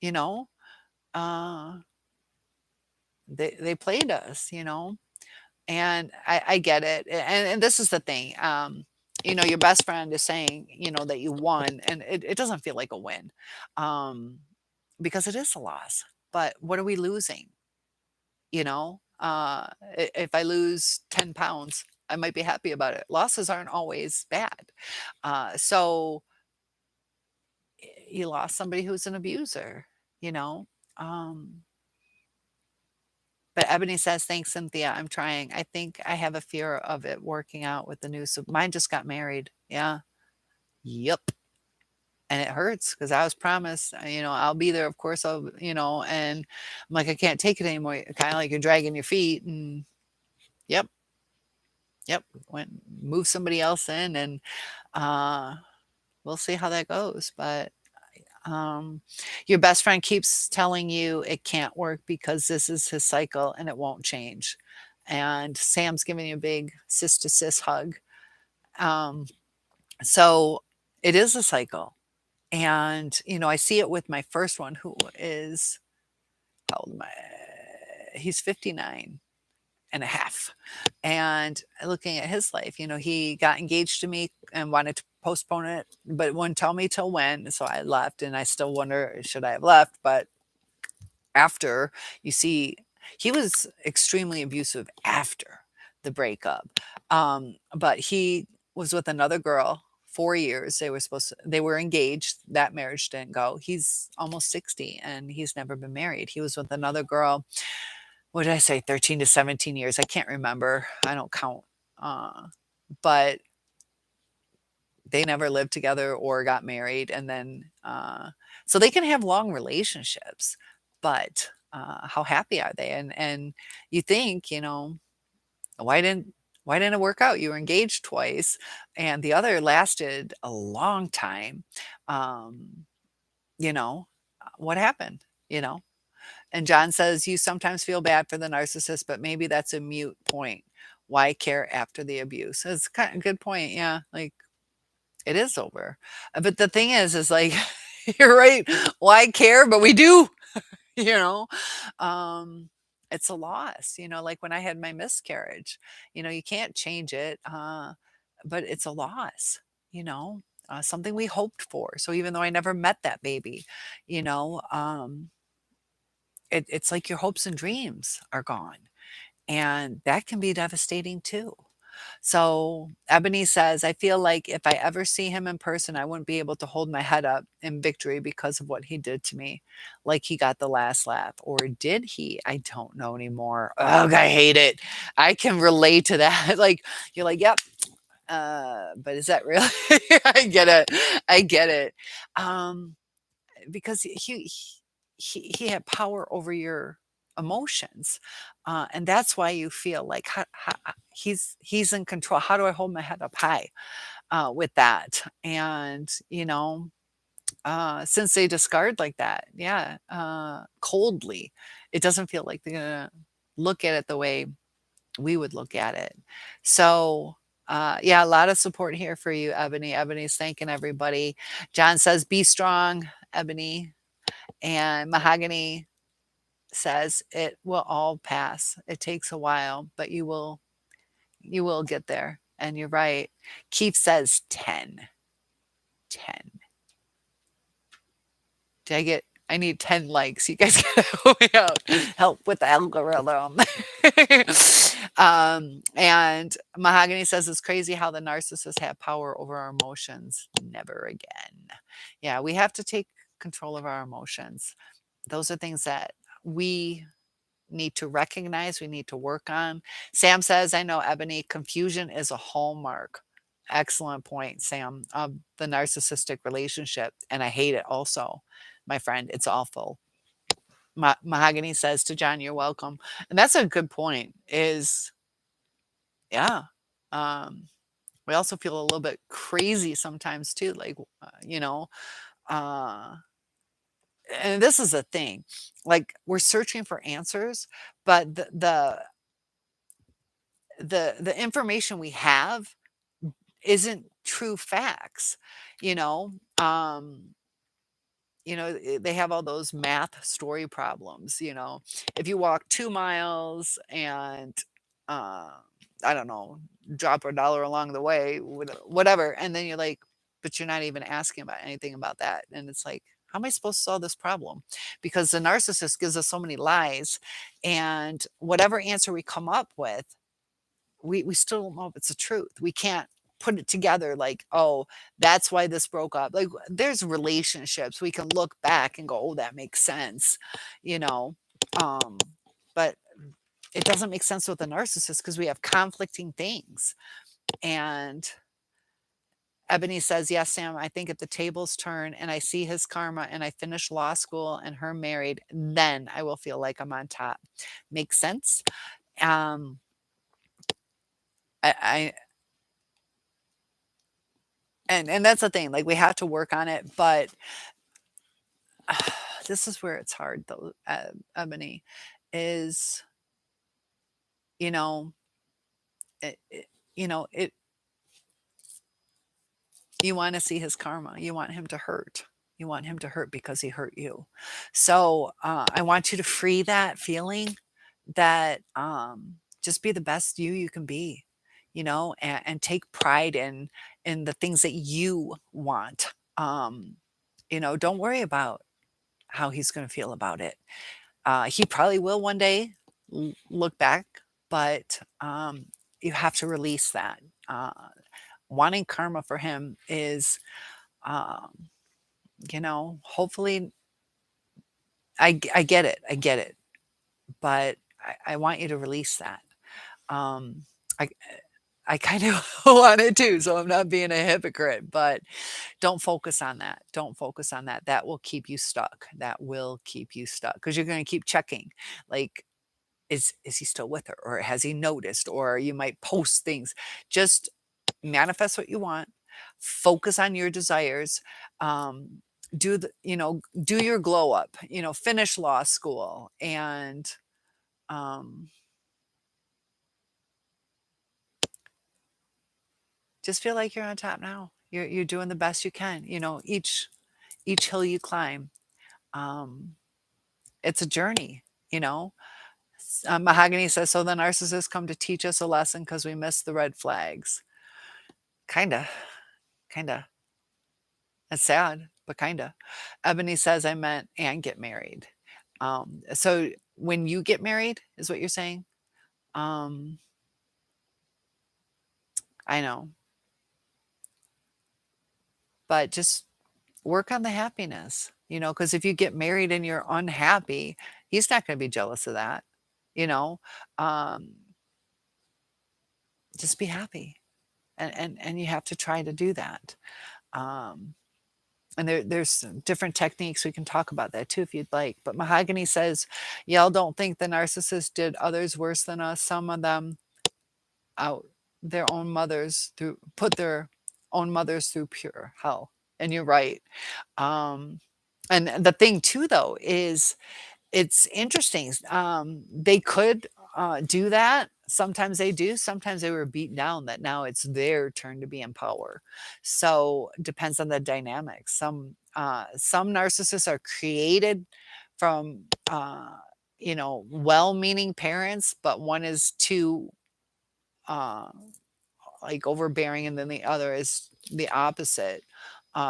you know? Uh they played us, and I get it, and this is the thing, your best friend is saying, that you won, and it doesn't feel like a win, um, because it is a loss. But what are we losing? If I lose 10 pounds, I might be happy about it. Losses aren't always bad. So you lost somebody who's an abuser, you know? Um, but Ebony says, thanks, Cynthia. I'm trying. I think I have a fear of it working out with the new. So mine just got married. Yeah. Yep. And it hurts because I was promised, I'll be there. Of course, and I'm like, I can't take it anymore. Kind of like you're dragging your feet. And yep, yep. Went move somebody else in, and uh, we'll see how that goes. But your best friend keeps telling you it can't work because this is his cycle and it won't change. And Sam's giving you a big sis to sis hug. Um, so it is a cycle. And, I see it with my first one, who is, how old am I? He's 59 and a half. And looking at his life, he got engaged to me and wanted to postpone it, but wouldn't tell me till when. So I left, and I still wonder, should I have left? But after, you see, he was extremely abusive after the breakup. But he was with another girl 4 years. They were engaged. That marriage didn't go. He's almost 60 and he's never been married. He was with another girl, what did I say, 13 to 17 years. I can't remember. I don't count. But they never lived together or got married. And then, so they can have long relationships, but how happy are they? And you think, why didn't why didn't it work out? You were engaged twice, and the other lasted a long time. Um, what happened? You know, and John says, you sometimes feel bad for the narcissist, but maybe that's a mute point. Why care after the abuse? It's kind of good point. Yeah. Like, it is over. But the thing is like, you're right. Why care? But we do, you know? Um, it's a loss, like when I had my miscarriage, you can't change it. But it's a loss, something we hoped for. So even though I never met that baby, you know, um, it's like your hopes and dreams are gone. And that can be devastating too. So Ebony says, I feel like if I ever see him in person, I wouldn't be able to hold my head up in victory because of what he did to me. Like he got the last laugh. Or did he? I don't know anymore. Ugh, I hate it. I can relate to that. Like, you're like, yep. But is that really? I get it. I get it. Um, because he had power over your emotions, and that's why you feel like he's in control. How do I hold my head up high with that? And since they discard like that, yeah, coldly, it doesn't feel like they're gonna look at it the way we would look at it. So. Yeah, a lot of support here for you, Ebony. Ebony's thanking everybody. John says, be strong, Ebony. And Mahogany says it will all pass. It takes a while, but you will get there. And you're right. Keith says 10. 10. I need 10 likes. You guys gotta help me out. Help with the algorithm. And Mahogany says it's crazy how the narcissists have power over our emotions. Never again. Yeah, we have to take control of our emotions. Those are things that we need to recognize, we need to work on. Sam says, I know, Ebony, confusion is a hallmark. Excellent point, Sam, of the narcissistic relationship. And I hate it also, my friend. It's awful. Mahogany says to John, you're welcome. And that's a good point, is, yeah. Um, we also feel a little bit crazy sometimes too. Like, uh, and this is a thing, like we're searching for answers, but the information we have isn't true facts, you know um they have all those math story problems. If you walk 2 miles and uh I don't know, drop a dollar along the way, whatever, and then you're like, but you're not even asking about anything about that, and it's like, how am I supposed to solve this problem? Because the narcissist gives us so many lies, and whatever answer we come up with, we still don't know if it's the truth. We can't put it together like, "Oh, that's why this broke up." Like, there's relationships we can look back and go, "Oh, that makes sense," you know? Um, but it doesn't make sense with a narcissist because we have conflicting things. And Ebony says, "Yes, Sam, I think if the tables turn and I see his karma and I finish law school and her married, then I will feel like I'm on top." Makes sense. Um, I and that's the thing, like, we have to work on it, but this is where it's hard though, Ebony, is, you know, it you know, it you wanna see his karma, you want him to hurt. You want him to hurt because he hurt you. So, I want you to free that feeling that, just be the best you can be, and take pride in the things that you want. Don't worry about how he's gonna feel about it. He probably will one day look back, but you have to release that. Uh, Wanting karma for him is, um, hopefully, I get it, I get it, but I want you to release that. Um, I I kind of want it too, so I'm not being a hypocrite, but don't focus on that. Don't focus on that. That will keep you stuck. That will keep you stuck because you're going to keep checking. Like, is he still with her, or has he noticed, or you might post things. Just manifest what you want, focus on your desires, do your glow up, finish law school, and um, just feel like you're on top now. You're doing the best you can. Each hill you climb, um, it's a journey. You know, Mahogany says, so the narcissists come to teach us a lesson because we missed the red flags. Kinda, kinda. It's sad, but kinda. Ebony says, I meant and get married. So when you get married, is what you're saying? Um, I know, but just work on the happiness, because if you get married and you're unhappy, he's not going to be jealous of that, you know. Um, just be happy, and you have to try to do that. Um, and there's different techniques we can talk about that too if you'd like. But Mahogany says, y'all don't think the narcissist did others worse than us. Some of them out their own mothers through put their own mothers through pure hell. And you're right. Um, and the thing too, though, is it's interesting. They could do that. Sometimes they do. Sometimes they were beaten down. That now it's their turn to be in power. So depends on the dynamics. Some narcissists are created from well-meaning parents, but one is too uh, like overbearing, and then the other is the opposite.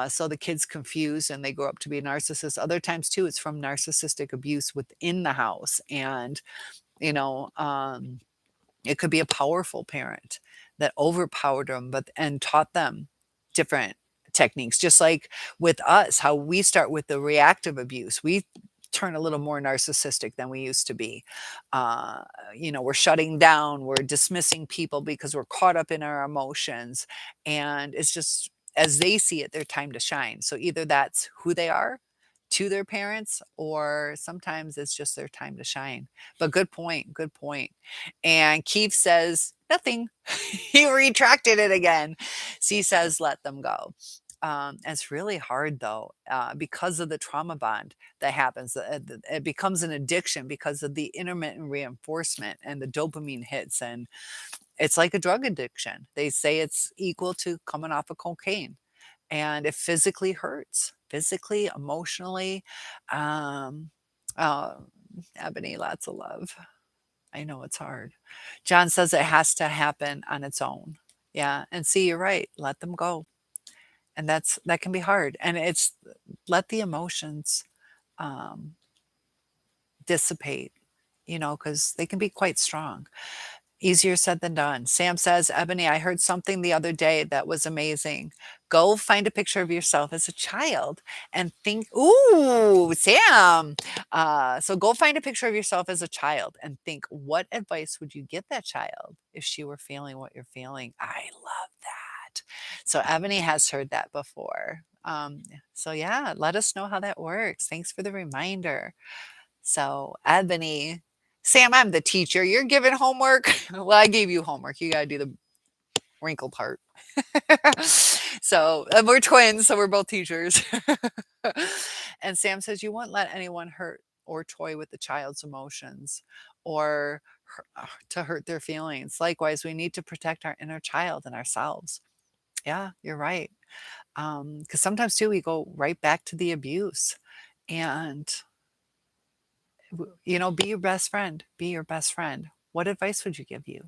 So the kid's confused and they grow up to be a narcissist. Other times too, it's from narcissistic abuse within the house, and you know, um, it could be a powerful parent that overpowered them, but and taught them different techniques. Just like with us, how we start with the reactive abuse, we turn a little more narcissistic than we used to be. Uh, we're shutting down, we're dismissing people because we're caught up in our emotions, and it's just as they see it, their time to shine. So either that's who they are to their parents, or sometimes it's just their time to shine. But good point, good point. And Keith says, nothing. He retracted it again. C says, let them go. It's really hard though, because of the trauma bond that happens. It becomes an addiction because of the intermittent reinforcement and the dopamine hits. And it's like a drug addiction. They say it's equal to coming off of cocaine, and it physically hurts, physically, emotionally. Um, uh, Ebony, lots of love. I know it's hard. John says it has to happen on its own. Yeah, and see, you're right, let them go, and that can be hard, and it's let the emotions, um, dissipate, because they can be quite strong. Easier said than done. Sam says, Ebony, I heard something the other day that was amazing. Go find a picture of yourself as a child and think, ooh, Sam. So go find a picture of yourself as a child and think, what advice would you give that child if she were feeling what you're feeling? I love that. So Ebony has heard that before. So yeah, let us know how that works. Thanks for the reminder. So, Ebony, Sam, I'm the teacher. You're giving homework. Well, I gave you homework. You got to do the wrinkle part. So, we're twins, so we're both teachers. And Sam says, you won't let anyone hurt or toy with the child's emotions or to hurt their feelings. Likewise, we need to protect our inner child and ourselves. Yeah, you're right. Because sometimes too, we go right back to the abuse. And be your best friend. Be your best friend. What advice would you give you?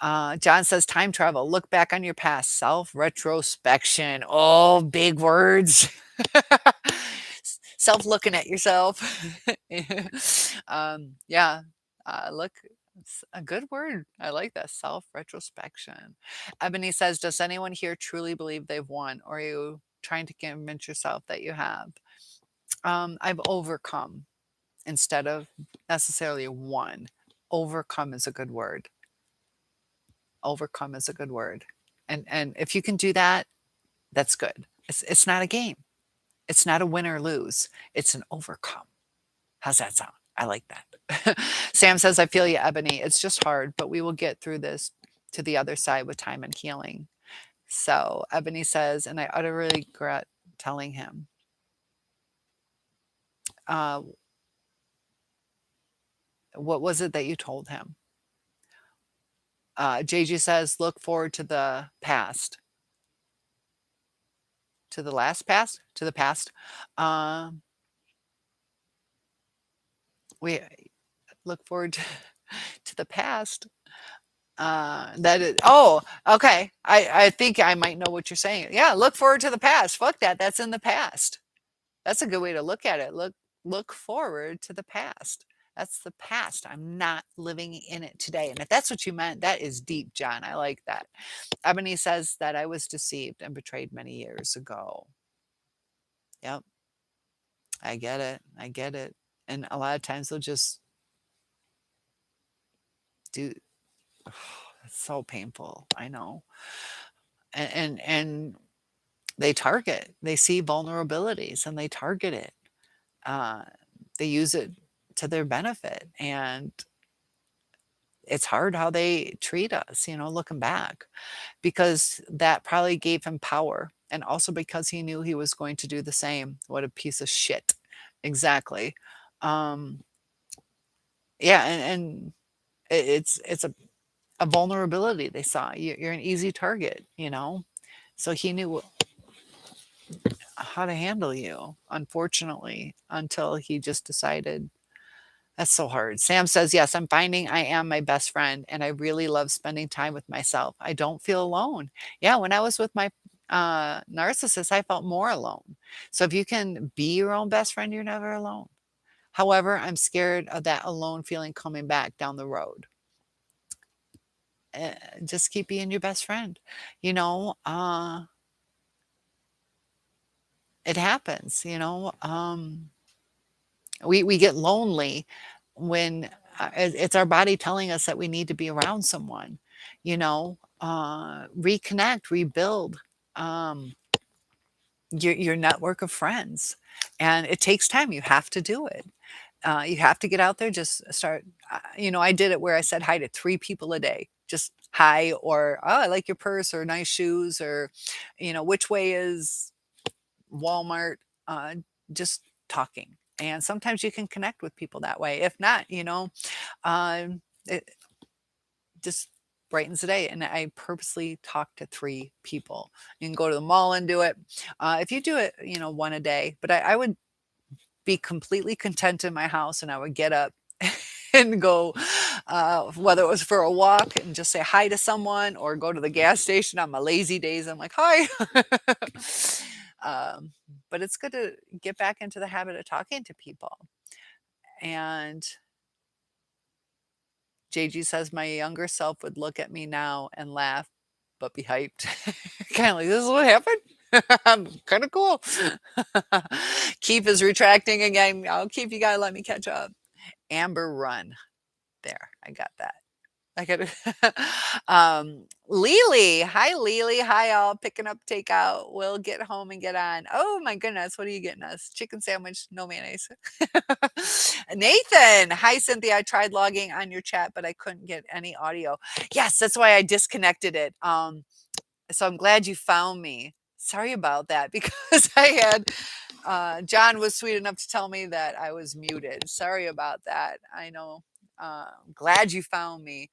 John says, time travel. Look back on your past. Self retrospection. Oh, big words. Self looking at yourself. Yeah. Look, it's a good word. I like that. Self retrospection. Ebony says, does anyone here truly believe they've won? Or are you trying to convince yourself that you have? I've overcome instead of necessarily one. Overcome is a good word. Overcome is a good word. And if you can do that, that's good. It's not a game. It's not a win or lose. It's an overcome. How's that sound? I like that. Sam says, I feel you, Ebony. It's just hard, but we will get through this to the other side with time and healing. So Ebony says, and I utterly regret telling him. Uh, what was it that you told him? JG says, look forward to the past. To the last past? To the past. Um, we look forward to the past. That is, oh, okay. I think I might know what you're saying. Yeah, look forward to the past. Fuck that. That's in the past. That's a good way to look at it. Look forward to the past. That's the past. I'm not living in it today. And if that's what you meant, that is deep, John. I like that. Ebony says that I was deceived and betrayed many years ago. Yep. I get it. I get it. And a lot of times they'll just do it's so painful. I know. And they target. They see vulnerabilities and they target it. Uh, they use it to their benefit. And it's hard how they treat us, looking back, because that probably gave him power. And also because he knew he was going to do the same. What a piece of shit. Exactly. Um, yeah, and it's a vulnerability they saw. You're an easy target, So he knew how to handle you, unfortunately, until he just decided. That's so hard. Sam says, yes, I'm finding I am my best friend and I really love spending time with myself. I don't feel alone. Yeah, when I was with my narcissist, I felt more alone. So if you can be your own best friend, you're never alone. However, I'm scared of that alone feeling coming back down the road. Just keep being your best friend. You know, uh, it happens, we get lonely when it's our body telling us that we need to be around someone, reconnect, rebuild your network of friends. And it takes time. You have to do it. You have to get out there, just start. I did it where I said hi to 3 people a day. Just hi, or oh, I like your purse, or nice shoes, or which way is Walmart, uh, just talking. And sometimes you can connect with people that way. If not, it just brightens the day. And I purposely talk to 3 people. You can go to the mall and do it. If you do it, one a day, but I would be completely content in my house and I would get up and go, whether it was for a walk and just say hi to someone or go to the gas station on my lazy days. I'm like, hi. um, but it's good to get back into the habit of talking to people. And JG says my younger self would look at me now and laugh, but be hyped. Kind of like, this is what happened. I'm kind of cool. Keep is retracting again. I'll keep, you gotta let me catch up. Amber Run. There, I got that. I got it. Lily. Hi, Lily. Hi, all. Picking up takeout. We'll get home and get on. Oh, my goodness. What are you getting us? Chicken sandwich, no mayonnaise. Nathan. Hi, Cynthia. I tried logging on your chat, but I couldn't get any audio. Yes, that's why I disconnected it. So I'm glad you found me. Sorry about that because I had John was sweet enough to tell me that I was muted. Sorry about that. I know. Glad you found me.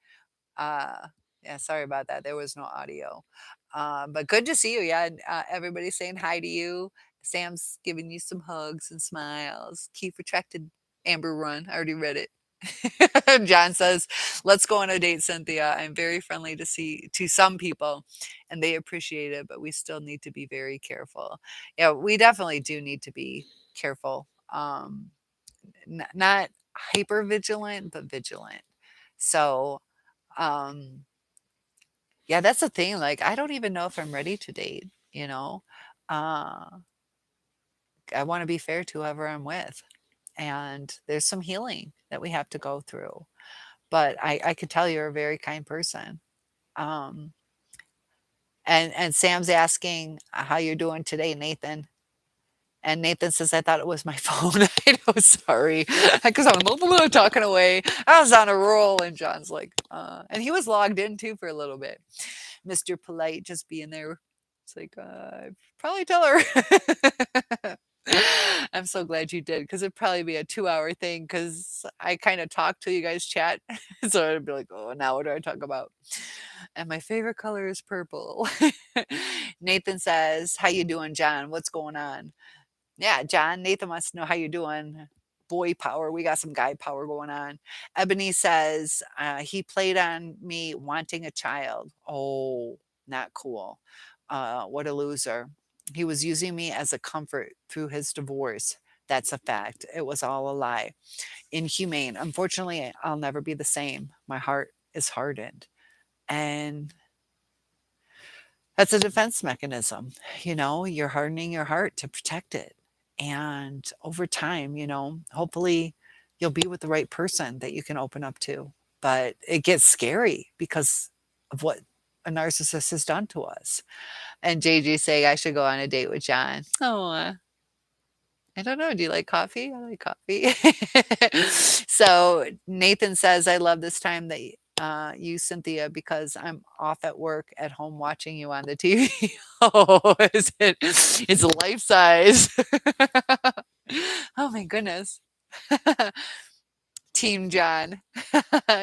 Uh, yeah, sorry about that. There was no audio. But good to see you. Yeah, and, everybody's saying hi to you. Sam's giving you some hugs and smiles. Keith retracted Amber Run. I already read it. John says, "Let's go on a date, Cynthia. I'm very friendly to some people, and they appreciate it, but we still need to be very careful." Yeah, we definitely do need to be careful. Not hyper vigilant, but vigilant. So, um, yeah, that's the thing. Like, I don't even know if I'm ready to date. You know, uh, I want to be fair to whoever I'm with, and there's some healing that we have to go through. But I could tell you're a very kind person. Um, and Sam's asking how you're doing today, Nathan. And Nathan says, I thought it was my phone. I know, sorry. Because I'm talking away. I was on a roll. And John's like, and he was logged in too for a little bit. Mr. Polite just being there. It's like, I'd probably tell her. I'm so glad you did because it'd probably be a 2-hour thing because I kind of talk till you guys chat. So I'd be like, oh, now what do I talk about? And my favorite color is purple. Nathan says, how you doing, John? What's going on? Yeah, John, Nathan wants to know how you doing. Boy power. We got some guy power going on. Ebony says, he played on me wanting a child. Oh, not cool. What a loser. He was using me as a comfort through his divorce. That's a fact. It was all a lie. Inhumane. Unfortunately, I'll never be the same. My heart is hardened. And that's a defense mechanism. You know, you're hardening your heart to protect it. And over time, you know, hopefully you'll be with the right person that you can open up to. But it gets scary because of what a narcissist has done to us. And JJ saying I should go on a date with John. Oh, I don't know. Do you like coffee? I like coffee. So Nathan says, I love this time that you, Cynthia, because I'm off at work at home watching you on the TV. Oh, is it? It's life size. Oh my goodness. Team John.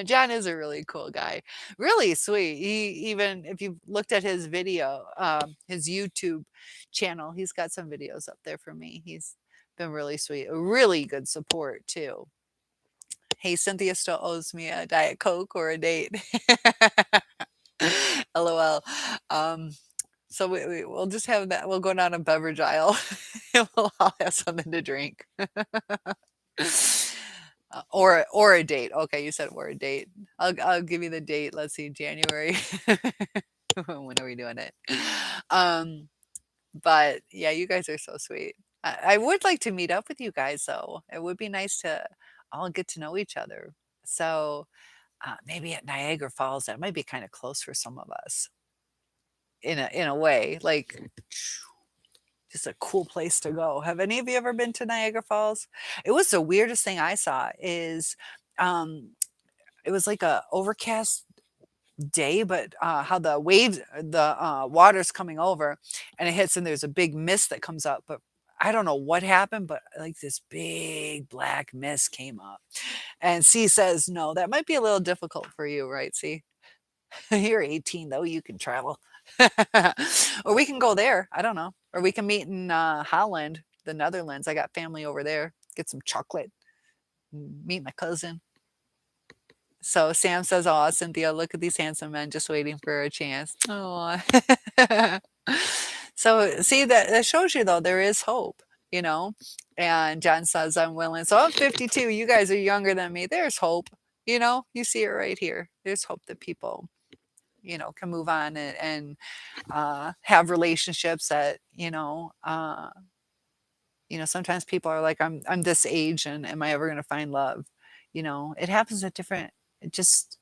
John is a really cool guy. Really sweet. He even if you've looked at his video, his YouTube channel, he's got some videos up there for me. He's been really sweet. A really good support too. Hey, Cynthia still owes me a Diet Coke or a date. LOL. Um, so we'll just have that. We'll go down a beverage aisle. We'll all have something to drink. Or a date. Okay, you said or a date. I'll give you the date. Let's see, January. When are we doing it? Um, but yeah, you guys are so sweet. I would like to meet up with you guys though. It would be nice to all get to know each other. So maybe at Niagara Falls, that might be kind of close for some of us in a way. Like just a cool place to go. Have any of you ever been to Niagara Falls? It was the weirdest thing I saw is um it was like a overcast day, but how the waves, the water's coming over and it hits and there's a big mist that comes up. But I don't know what happened, but like this big black mist came up. And C says, no, that might be a little difficult for you, right? C? You're 18 though, you can travel. Or we can go there. I don't know. Or we can meet in Holland, the Netherlands. I got family over there. Get some chocolate. Meet my cousin. So Sam says, "Aw, Cynthia, look at these handsome men just waiting for a chance." Aw. So see that shows you though there is hope, you know. And John says, "I'm willing." So I'm 52. You guys are younger than me. There's hope. You know, you see it right here. There's hope that people, can move on and have relationships that, sometimes people are like, I'm this age and am I ever gonna find love? It happens at different just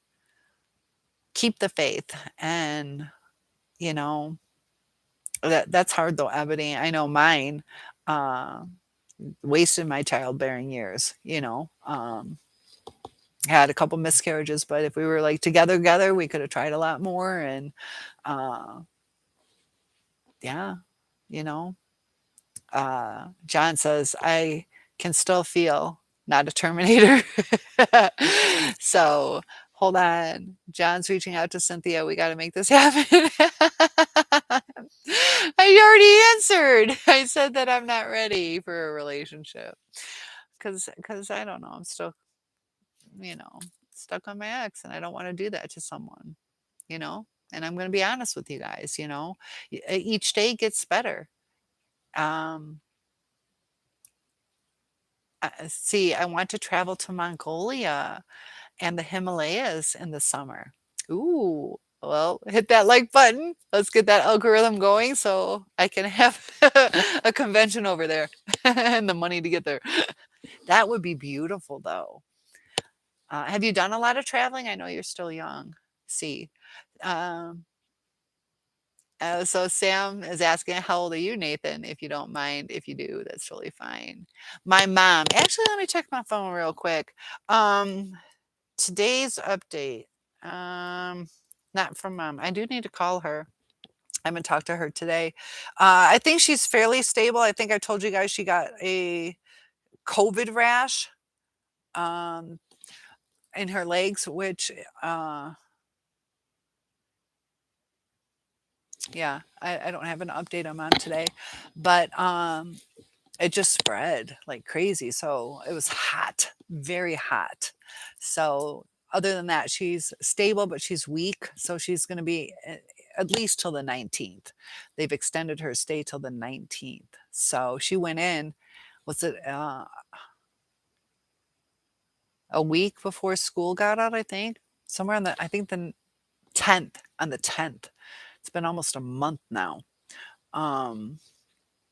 keep the faith and, you know, that's hard though, Ebony. I know mine, uh, wasted my childbearing years, had a couple miscarriages, but if we were like together, we could have tried a lot more and uh yeah, you know. John says, "I can still feel, not a Terminator." So, hold on. John's reaching out to Cynthia. We gotta make this happen. I already answered. I said that I'm not ready for a relationship because I don't know. I'm still, you know, stuck on my ex, and I don't want to do that to someone, you know. And I'm going to be honest with you guys. Each day gets better. Um, See, I want to travel to Mongolia and the Himalayas in the summer. Ooh, well, hit that like button. Let's get that algorithm going so I can have a convention over there and the money to get there. That would be beautiful, though. Have you done a lot of traveling? I know you're still young. See, um, so Sam is asking, "How old are you, Nathan? If you don't mind, if you do, that's really fine." My mom. Actually, let me check my phone real quick. Um, Today's update. Um, Not from mom. I do need to call her. I haven't talked to her today. I think she's fairly stable. I think I told you guys she got a COVID rash um, in her legs, which, yeah, I don't have an update on mom today, but it just spread like crazy. So it was hot, very hot. So other than that, she's stable, but she's weak. So she's going to be at least till the 19th. They've extended her stay till the 19th. So she went in, was it a week before school got out, I think? Somewhere on I think the 10th, on the 10th. It's been almost a month now. Um,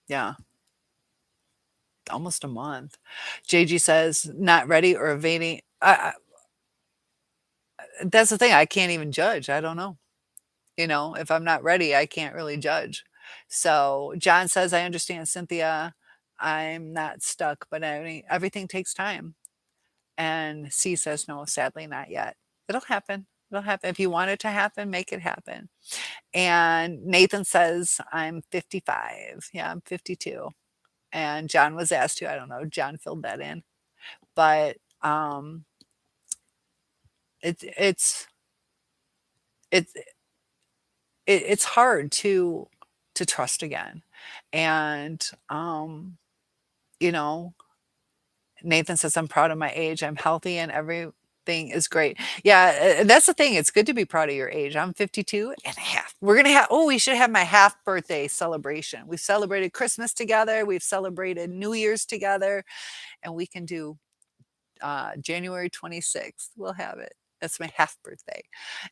yeah, almost a month. JG says, not ready or evading. That's the thing. I can't even judge. I don't know. If I'm not ready, I can't really judge. So John says, I understand, Cynthia. I'm not stuck, but everything takes time. And C says, no, sadly, not yet. It'll happen. It'll happen. If you want it to happen, make it happen. And Nathan says, I'm 55. Yeah, I'm 52. And John was asked to, I don't know, John filled that in. But it's it's it's hard to trust again. And you know, Nathan says, I'm proud of my age. I'm healthy and everything is great. Yeah, that's the thing. It's good to be proud of your age. I'm 52 and a half. We're going to have, oh, we should have my half birthday celebration. We've celebrated Christmas together. We've celebrated New Year's together, and we can do January 26th. We'll have it. That's my half birthday.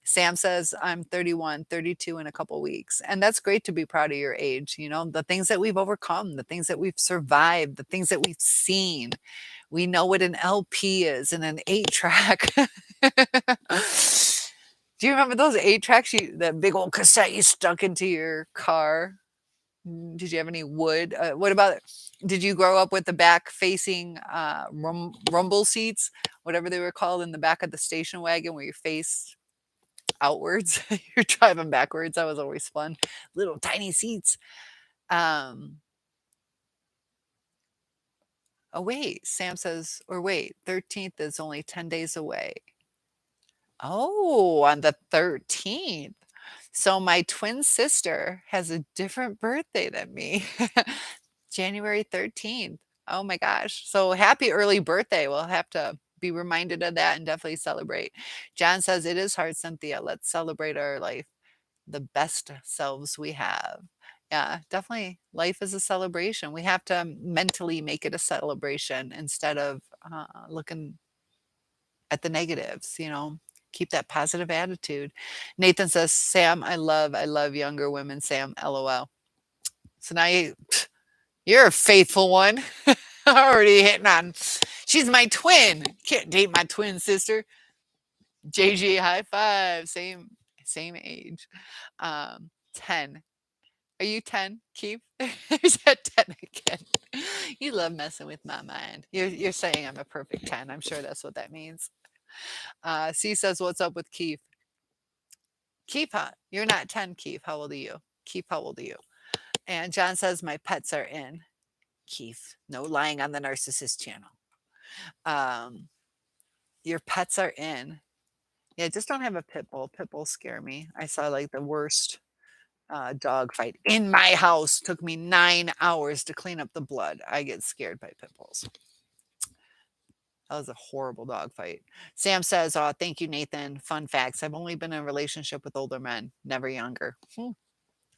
Sam says, I'm 31, 32 in a couple weeks. And that's great to be proud of your age. The things that we've overcome, the things that we've survived, the things that we've seen. We know what an LP is and an 8 track. Do you remember those 8 tracks, that big old cassette you stuck into your car? Did you have any wood? What about, did you grow up with the back facing rumble seats, whatever they were called, in the back of the station wagon where you face outwards? You're driving backwards. That was always fun. Little tiny seats. Um, oh, wait, Sam says, or wait, 13th is only 10 days away. Oh, on the 13th. So my twin sister has a different birthday than me. January 13th. Oh my gosh. So happy early birthday. We'll have to be reminded of that and definitely celebrate. John says, "It is hard, Cynthia. Let's celebrate our life, the best selves we have." Yeah, definitely. Life is a celebration. We have to mentally make it a celebration instead of looking at the negatives, you know? Keep that positive attitude. Nathan says, "Sam, I love younger women, Sam, LOL." So now you're a faithful one. Already hitting on. She's my twin. Can't date my twin sister. JG, high five. Same age. 10. Are you 10, Keith? Is that 10 again? You love messing with my mind. You're saying I'm a perfect 10. I'm sure that's what that means. C says, "What's up with Keith?" Keith, huh? You're not 10, Keith. How old are you? Keith, how old are you? And John says, "My pets are in." Keith, no lying on the Narcissist channel. Um, your pets are in. Yeah, just don't have a pit bull. Pit bulls scare me. I saw like the worst dog fight in my house. Took me 9 hours to clean up the blood. I get scared by pit bulls. That was a horrible dog fight. Sam says, "Oh, thank you, Nathan. Fun facts. I've only been in a relationship with older men, never younger."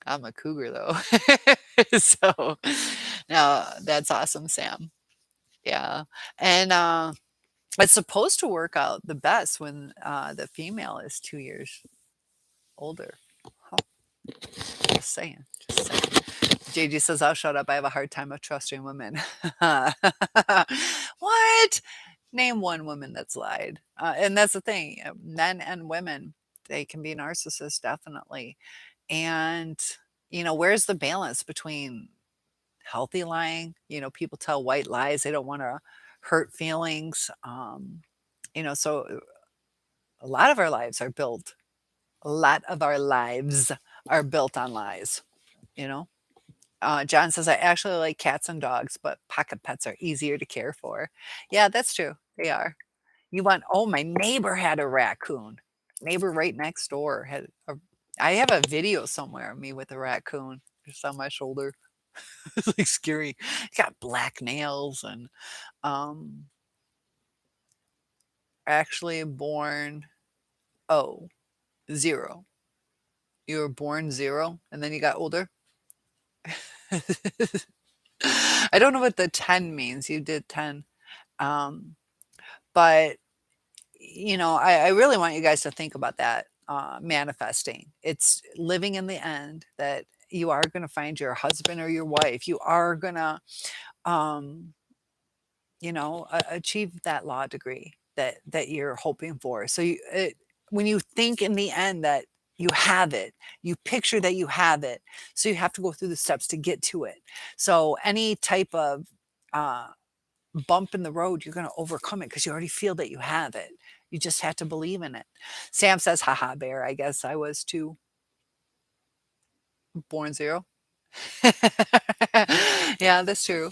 I'm a cougar though. So no, that's awesome, Sam. Yeah. And it's supposed to work out the best when the female is 2 years older. Huh, just saying. Just saying. JG says, "I'll shut up. I have a hard time of trusting women." What? Name one woman that's lied. And that's the thing. Men and women, they can be narcissists, definitely. And, where's the balance between healthy lying? People tell white lies. They don't want to hurt feelings. So a lot of our lives are built, a lot of our lives are built on lies, you know? John says, "I actually like cats and dogs, but pocket pets are easier to care for." Yeah, that's true. They are. Oh, my neighbor had a raccoon. Neighbor right next door had I have a video somewhere of me with a raccoon just on my shoulder. It's like scary. It's got black nails and um actually born oh 0. You were born 0 and then you got older. I don't know what the 10 means. You did 10. Um, but I really want you guys to think about that manifesting. It's living in the end that you are going to find your husband or your wife. You are going to, um, achieve that law degree that you're hoping for. So when you think in the end that you have it, you picture that you have it. So you have to go through the steps to get to it. So any type of uh, bump in the road, you're going to overcome it because you already feel that you have it. You just have to believe in it. Sam says, "Haha, bear. I guess I was too born 0." Yeah, that's true.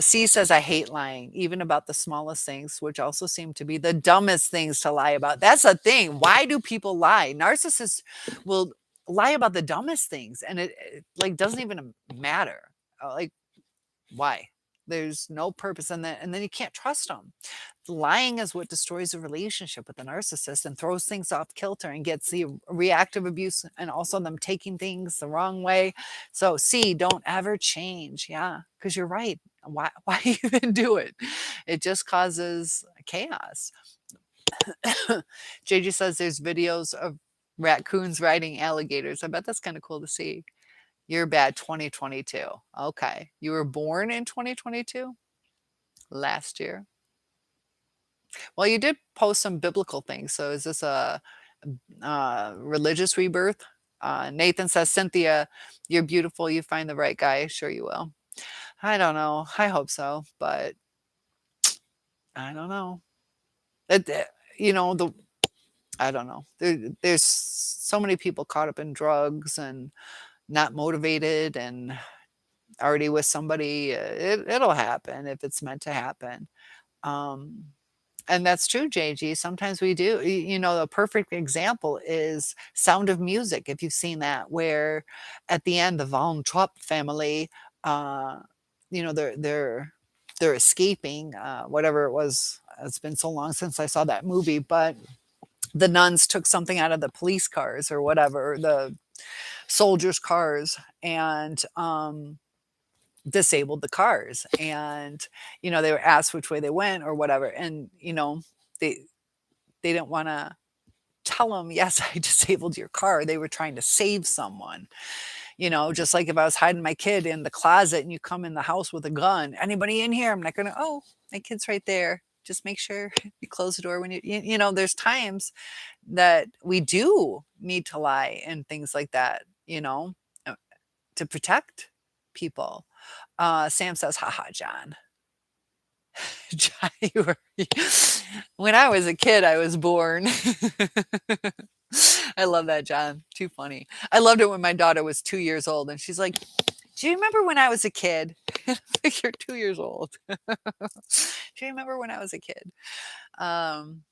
C says, "I hate lying, even about the smallest things, which also seem to be the dumbest things to lie about." That's the thing. Why do people lie? Narcissists will lie about the dumbest things, and it like doesn't even matter. Like, why? There's no purpose in that, and then you can't trust them. Lying is what destroys a relationship with a narcissist and throws things off kilter and gets the reactive abuse and also them taking things the wrong way. So, C, don't ever change. Yeah, because you're right. Why even do it? It just causes chaos. JJ says there's videos of raccoons riding alligators. I bet that's kind of cool to see. You're bad 2022. Okay. You were born in 2022? Last year? Well, you did post some biblical things. So is this a religious rebirth? Nathan says, "Cynthia, you're beautiful. You find the right guy. Sure you will." I don't know. I hope so, but I don't know. It, uh, the I don't know. There's so many people caught up in drugs and not motivated and already with somebody. It'll happen if it's meant to happen. Um, And that's true, JG. Sometimes we do. The perfect example is Sound of Music, if you've seen that, where at the end, the Von Trapp family, uh, they're they're escaping, whatever it was. It's been so long since I saw that movie, but the nuns took something out of the police cars or whatever, the soldiers' cars, and disabled the cars. And they were asked which way they went or whatever, and they they didn't want to tell them, yes, I disabled your car. They were trying to save someone. Just like if I was hiding my kid in the closet and you come in the house with a gun, anybody in here? I'm not gonna, oh, my kid's right there. Just make sure you close the door when there's times that we do need to lie and things like that, uh, to protect people. Sam says, haha, John. John, when I was a kid, I was born. I love that, John. Too funny. I loved it when my daughter was 2 years old and she's like, do you remember when I was a kid? Like, you're 2 years old. Do you remember when I was a kid? Um,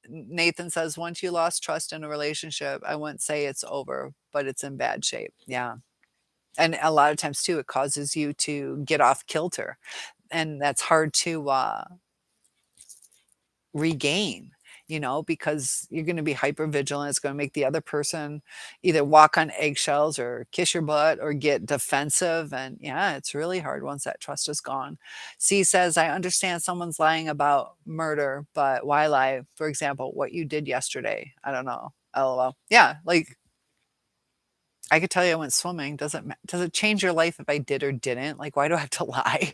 Nathan says, once you lost trust in a relationship, I wouldn't say it's over, but it's in bad shape. Yeah. And a lot of times too, it causes you to get off kilter. And that's hard to regain, because you're going to be hyper vigilant. It's going to make the other person either walk on eggshells or kiss your butt or get defensive. And yeah, it's really hard once that trust is gone. C says, I understand someone's lying about murder, but why lie? For example, what you did yesterday. I don't know. LOL. Yeah, like I could tell you I went swimming. Does it change your life if I did or didn't? Like, why do I have to lie?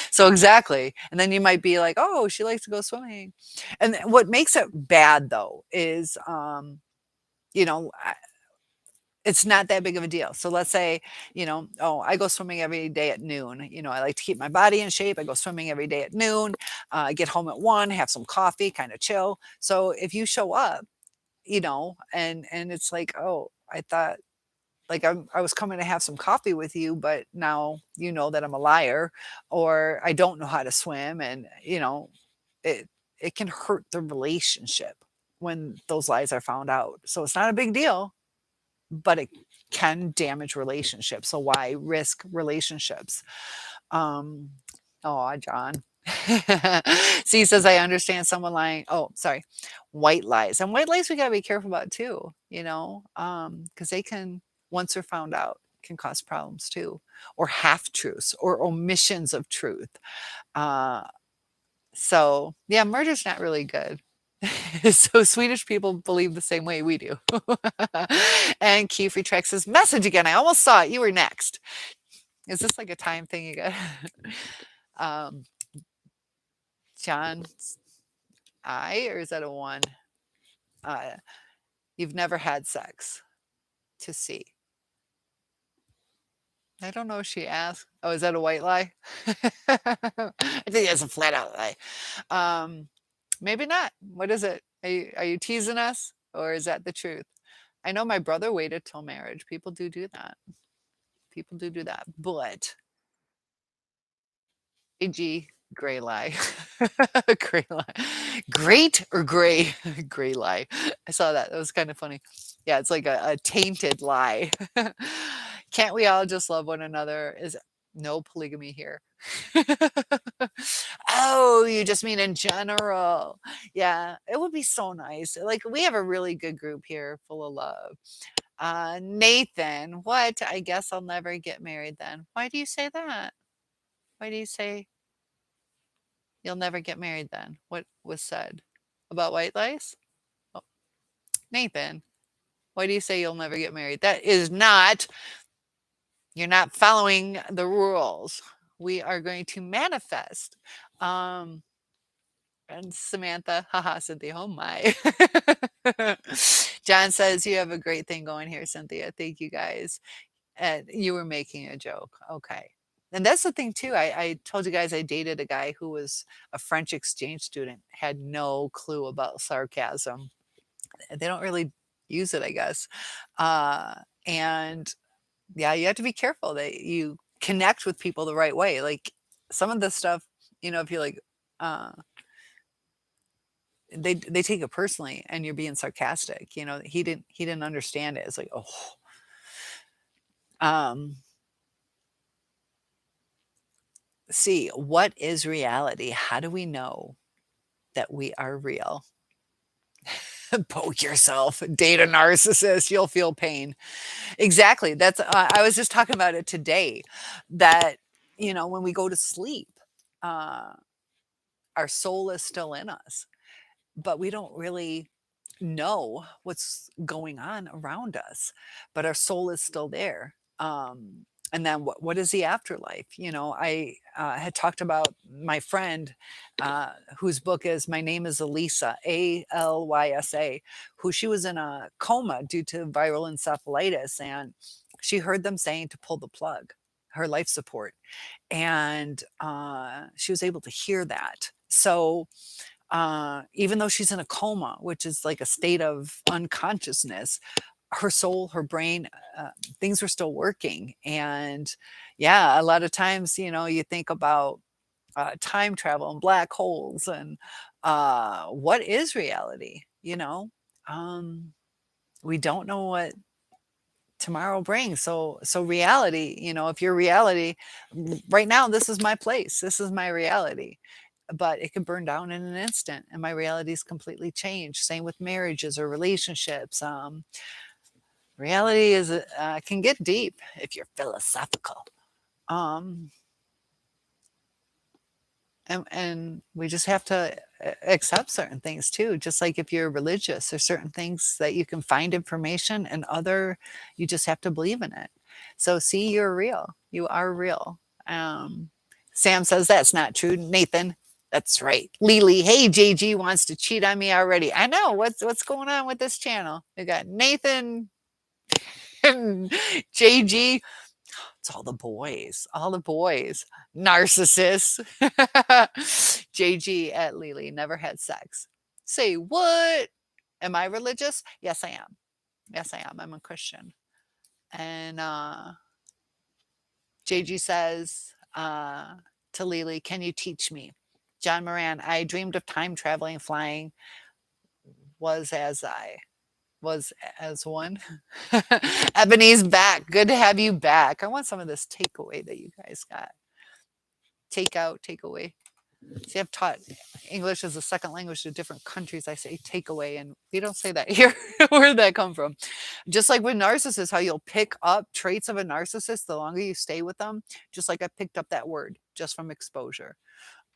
So exactly. And then you might be like, oh, she likes to go swimming. And what makes it bad though is, you know, I- it's not that big of a deal. So let's say, oh, I go swimming every day at noon. I like to keep my body in shape. I go swimming every day at noon. I get home at 1, have some coffee, kind of chill. So if you show up, and it's like, oh, I thought like I was coming to have some coffee with you, but now you know that I'm a liar or I don't know how to swim. And, it, it can hurt the relationship when those lies are found out. So it's not a big deal, but it can damage relationships. So why risk relationships? Um, oh, John. C says, I understand someone lying. Oh, sorry. White lies. And white lies we gotta be careful about too, because they can, once they're found out, can cause problems too. Or half truths or omissions of truth. Uh, so yeah, murder's not really good. So Swedish people believe the same way we do. And Keith retracts his message again. I almost saw it. You were next. Is this like a time thing you got? um, John, or is that a one? Uh, you've never had sex to see. I don't know if she asked. Oh, is that a white lie? I think that's a flat out lie. Um, maybe not. What is it? Are you teasing us or is that the truth? I know my brother waited till marriage. People do that. People do that. But AG, gray lie. Gray lie. Great or gray? Gray lie. I saw that. That was kind of funny. Yeah, it's like a tainted lie. Can't we all just love one another? Is no polygamy here. Oh, you just mean in general. Yeah, it would be so nice. Like we have a really good group here full of love. Nathan, what? I guess I'll never get married then. Why do you say that? Why do you say you'll never get married then? What was said about white lies? Oh, Nathan, why do you say you'll never get married? That is not, you're not following the rules. We are going to manifest. Um, and Samantha, haha, Cynthia, oh my. John says, you have a great thing going here, Cynthia. Thank you guys. And you were making a joke. Okay. And that's the thing too. I told you guys I dated a guy who was a French exchange student, had no clue about sarcasm. They don't really use it, I guess. Uh, and yeah, you have to be careful that you connect with people the right way. Like some of the stuff, if you like, uh, they take it personally and you're being sarcastic. He didn't understand it. It's like, oh, um, See, what is reality? How do we know that we are real? Poke yourself, date a narcissist, you'll feel pain. Exactly. That's I was just talking about it today that, when we go to sleep, uh, our soul is still in us, but we don't really know what's going on around us, but our soul is still there. And then what is the afterlife? I had talked about my friend whose book is My Name is Elisa, Alysa, who she was in a coma due to viral encephalitis. And she heard them saying to pull the plug, her life support. And she was able to hear that. So, even though she's in a coma, which is like a state of unconsciousness, her soul, her brain, things are still working. And yeah, a lot of times, you think about time travel and black holes and what is reality? Um, we don't know what tomorrow brings. So reality, if your reality right now, this is my place, this is my reality, but it could burn down in an instant and my reality is completely changed. Same with marriages or relationships. Reality is can get deep if you're philosophical. um and we just have to accept certain things too, just like if you're religious, there's certain things that you can find information and other you just have to believe in it. So see, you're real, you are real. Sam says that's not true. Nathan, that's right. Lily, hey, JG wants to cheat on me already. I know what's going on with this channel. We got Nathan and JG. It's all the boys, all the boys. Narcissists. JG at Lily, never had sex. Say what? Am I religious? Yes, I am. Yes, I am. I'm a Christian. And JG says to Lily, can you teach me? John Moran, I dreamed of time traveling, flying, was as I was as one. Ebony's back. Good to have you back. I want some of this takeaway that you guys got. Take out, takeaway. See, I've taught English as a second language to different countries. I say takeaway, and we don't say that here. Where did that come from? Just like with narcissists, how you'll pick up traits of a narcissist the longer you stay with them, just like I picked up that word just from exposure.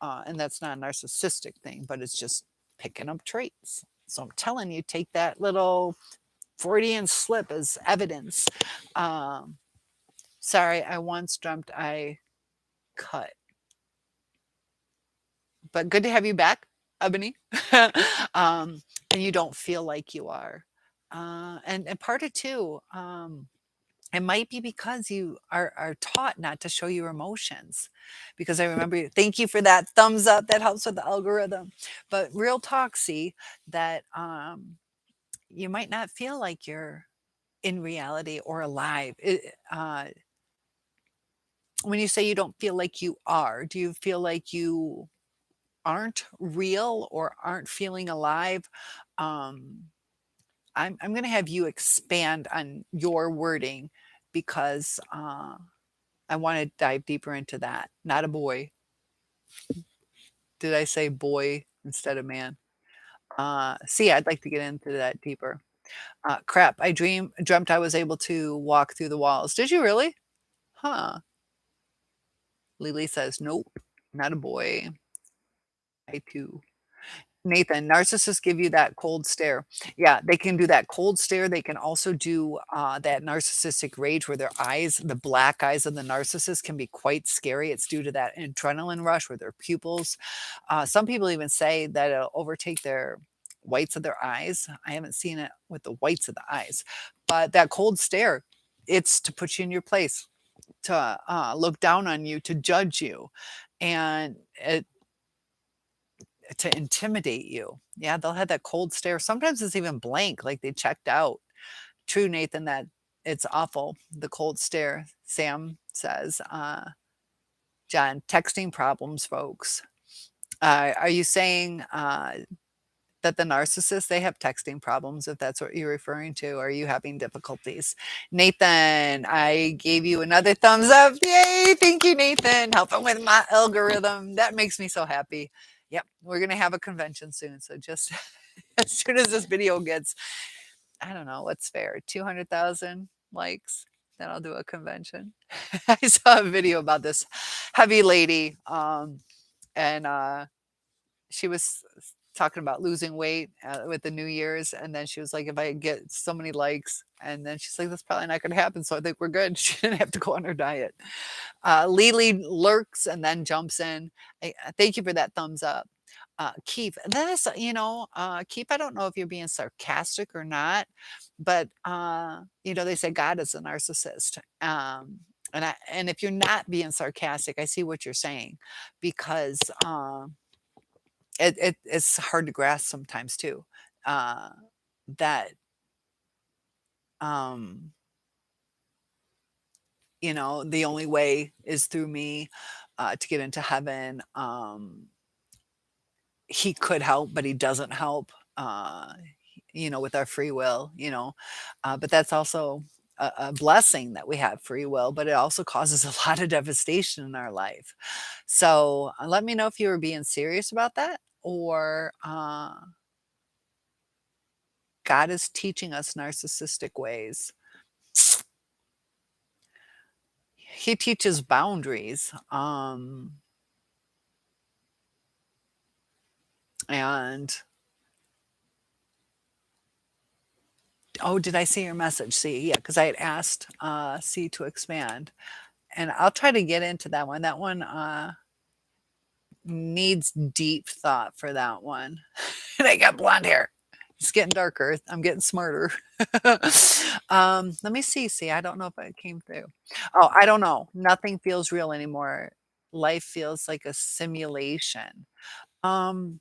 And that's not a narcissistic thing, but it's just picking up traits. So I'm telling you, take that little Freudian slip as evidence. Um, Sorry, I once dreamt I cut. But good to have you back, Ebony. um, and you don't feel like you are. And part of two, it might be because you are taught not to show your emotions. Because I remember, thank you for that thumbs up. That helps with the algorithm. But real talk, see that you might not feel like you're in reality or alive. When you say you don't feel like you are, do you feel like you aren't real or aren't feeling alive? Um, I'm going to have you expand on your wording because I want to dive deeper into that. Not a boy. Did I say boy instead of man? See, I'd like to get into that deeper. Crap, I dreamt I was able to walk through the walls. Did you really? Huh. Lily says, nope, not a boy. I too. Nathan, narcissists give you that cold stare. Yeah, they can do that cold stare. They can also do that narcissistic rage where their eyes, the black eyes of the narcissist, can be quite scary. It's due to that adrenaline rush where their pupils. Some people even say that it'll overtake their whites of their eyes. I haven't seen it with the whites of the eyes, but that cold stare, it's to put you in your place, to look down on you, to judge you, and to intimidate you. Yeah, they'll have that cold stare. Sometimes it's even blank, like they checked out. True, Nathan, that it's awful. The cold stare. Sam says, John, texting problems, folks. Are you saying That the narcissist, they have texting problems, if that's what you're referring to. Are you having difficulties? Nathan, I gave you another thumbs up. Yay! Thank you, Nathan. Helping with my algorithm. That makes me so happy. Yep, we're gonna have a convention soon. So just as soon as this video gets, I don't know what's fair, 200,000 likes, then I'll do a convention. I saw a video about this heavy lady, and she was talking about losing weight with the New Year's, and then she was like, "If I get so many likes," and then she's like, "That's probably not going to happen." So I think we're good. She didn't have to go on her diet. Lily lurks and then jumps in. Thank you for that thumbs up. Keep that's Keep. I don't know if you're being sarcastic or not, but they say God is a narcissist. And if you're not being sarcastic, I see what you're saying, because it's hard to grasp sometimes too, uh, that, um, the only way is through me, to get into heaven. He could help, but he doesn't help, with our free will, but that's also a blessing that we have free will, but it also causes a lot of devastation in our life. So let me know if you were being serious about that, or God is teaching us narcissistic ways. He teaches boundaries. And oh, did I see your message? See, yeah, because I had asked C to expand, and I'll try to get into that one. That one needs deep thought for that one. And I got blonde hair. It's getting darker. I'm getting smarter. Let me see. See, I don't know if it came through. Oh, I don't know. Nothing feels real anymore. Life feels like a simulation. Um,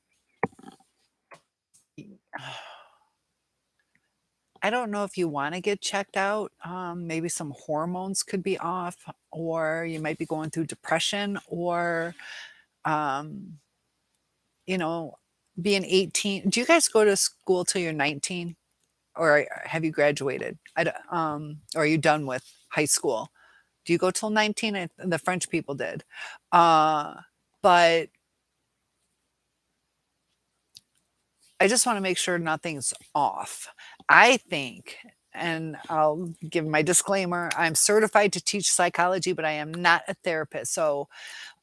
I don't know if you want to get checked out. Maybe some hormones could be off, or you might be going through depression, or um, you know, being 18. Do you guys go to school till you're 19? Or have you graduated? Or are you done with high school? Do you go till 19? The French people did. Uh, but I just want to make sure nothing's off. I think, and I'll give my disclaimer, I'm certified to teach psychology, but I am not a therapist. So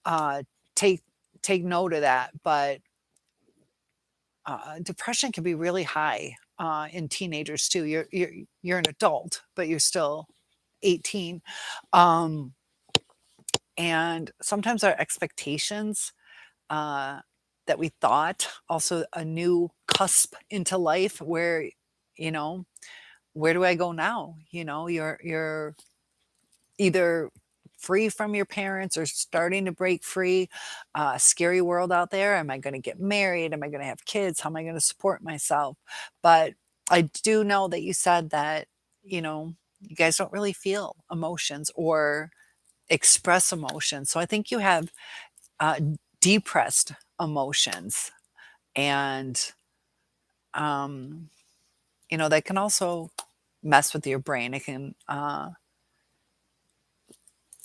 uh, take take note of that. But depression can be really high in teenagers too. You're an adult, but you're still 18. Um, and sometimes our expectations uh, that we thought, also a new cusp into life where, you know, where do I go now? You're either free from your parents or starting to break free. Scary world out there. Am I going to get married? Am I going to have kids? How am I going to support myself? But I do know that you said that, you guys don't really feel emotions or express emotions. So I think you have uh, depressed emotions. And, um, that can also mess with your brain. It can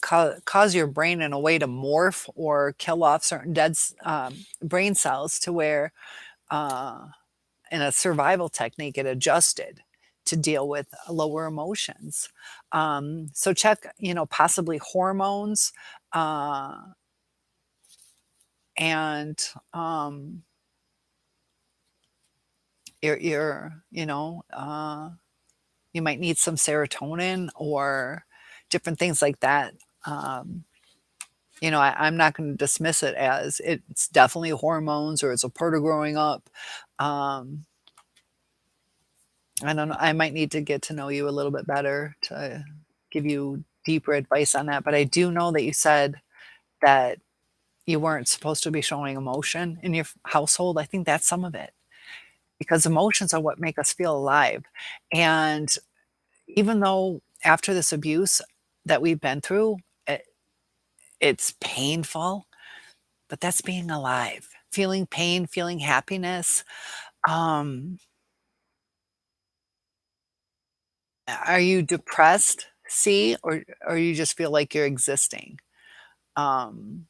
cause your brain in a way to morph or kill off certain dead brain cells, to where uh, in a survival technique it adjusted to deal with lower emotions. So check, possibly hormones, uh, and you might need some serotonin or different things like that. Um, I'm not going to dismiss it as it's definitely hormones or it's a part of growing up. Um, I don't know. I might need to get to know you a little bit better to give you deeper advice on that. But I do know that you said that you weren't supposed to be showing emotion in your household. I think that's some of it, because emotions are what make us feel alive. And even though after this abuse that we've been through, it's painful, but that's being alive, feeling pain, feeling happiness. Um, are you depressed, C, or you just feel like you're existing? Um,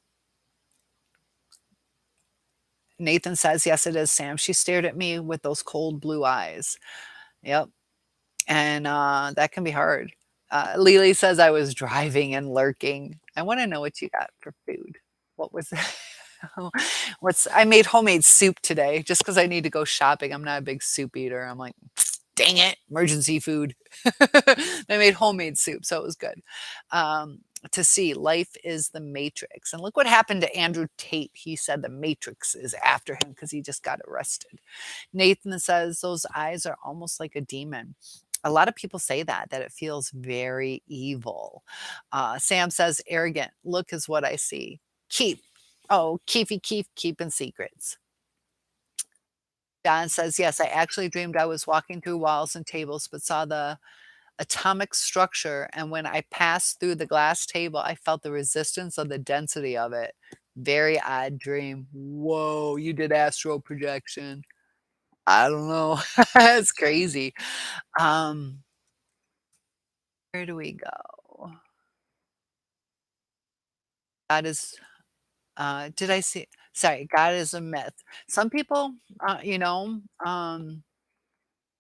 Nathan says, "Yes, it is, Sam. She stared at me with those cold blue eyes." Yep, and, that can be hard. Lily says, "I was driving and lurking." I wanna know what you got for food. What was what's I made homemade soup today just because I need to go shopping. I'm not a big soup eater. I'm like, "Dang it, emergency food." I made homemade soup, so it was good. Um, to see life is the matrix, and look what happened to Andrew Tate. He said the matrix is after him because he just got arrested. Nathan says those eyes are almost like a demon. A lot of people say that it feels very evil. Sam says arrogant. Look is what I see. Keep. Oh, keeping secrets. John says, yes, I actually dreamed I was walking through walls and tables, but saw the atomic structure. And when I passed through the glass table, I felt the resistance of the density of it. Very odd dream. Whoa, you did astral projection. I don't know. It's crazy. Um, where do we go? God is, did I see? Sorry, God is a myth. Some people,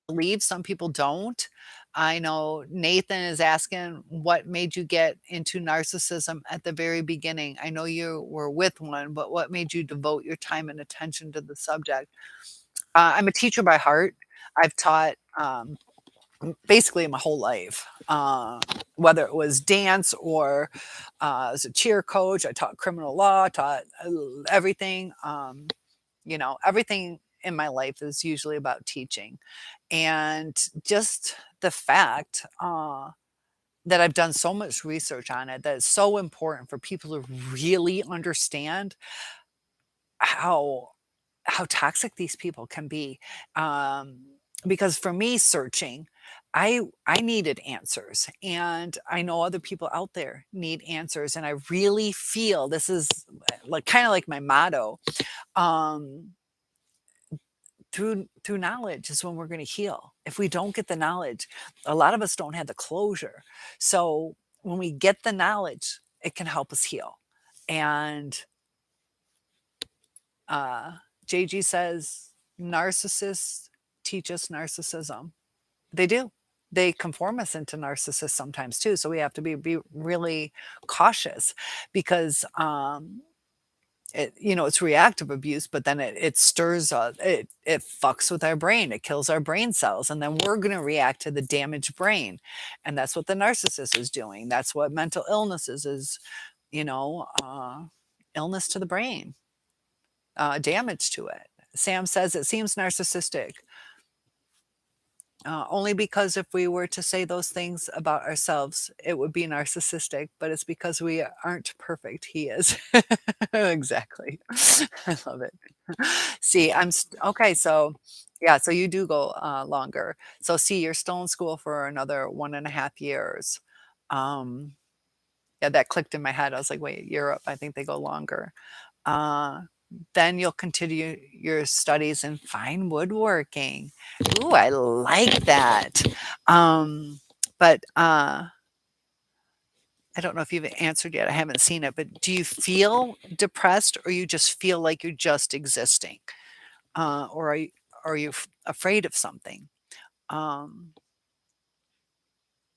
believe, some people don't. I know Nathan is asking what made you get into narcissism at the very beginning. I know you were with one, but what made you devote your time and attention to the subject? I'm a teacher by heart. I've taught basically my whole life, whether it was dance or as a cheer coach. I taught criminal law, taught everything. Everything in my life is usually about teaching. And just the fact that I've done so much research on it, that it's so important for people to really understand how toxic these people can be. Um, because for me, searching, I needed answers, and I know other people out there need answers, and I really feel this is like kind of like my motto. Um, through knowledge is when we're going to heal. If we don't get the knowledge, a lot of us don't have the closure. So when we get the knowledge, it can help us heal. And uh JG says narcissists teach us narcissism. They do. They conform us into narcissists sometimes too. So we have to be really cautious because it's reactive abuse, but then it stirs us, it fucks with our brain, it kills our brain cells, and then we're going to react to the damaged brain. And that's what the narcissist is doing. That's what mental illnesses is, you know uh, illness to the brain, damage to it. Sam says it seems narcissistic. Only because if we were to say those things about ourselves, it would be narcissistic, but it's because we aren't perfect. He is. Exactly. I love it. See, okay. So, yeah, so you do go longer. So, see, you're still in school for another 1.5 years. Um, yeah, that clicked in my head. I was like, wait, Europe, I think they go longer. Uh, then you'll continue your studies in fine woodworking. Ooh, I like that. Um, but I don't know if you've answered yet. I haven't seen it, but do you feel depressed or you just feel like you're just existing? Or are you afraid of something? Um,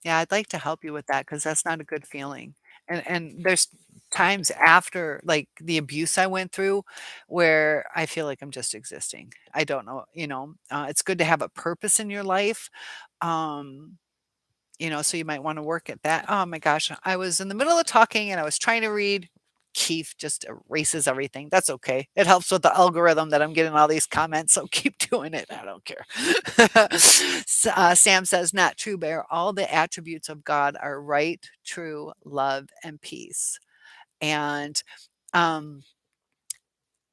Yeah, I'd like to help you with that because that's not a good feeling. And there's times after, like, the abuse I went through where I feel like I'm just existing. I don't know, it's good to have a purpose in your life. Um so you might wanna work at that. Oh my gosh, I was in the middle of talking and I was trying to read. Keith just erases everything. That's okay. It helps with the algorithm that I'm getting all these comments, so keep doing it. I don't care. Sam says, "Not true, Bear. All the attributes of God are right, true, love, and peace." And, um,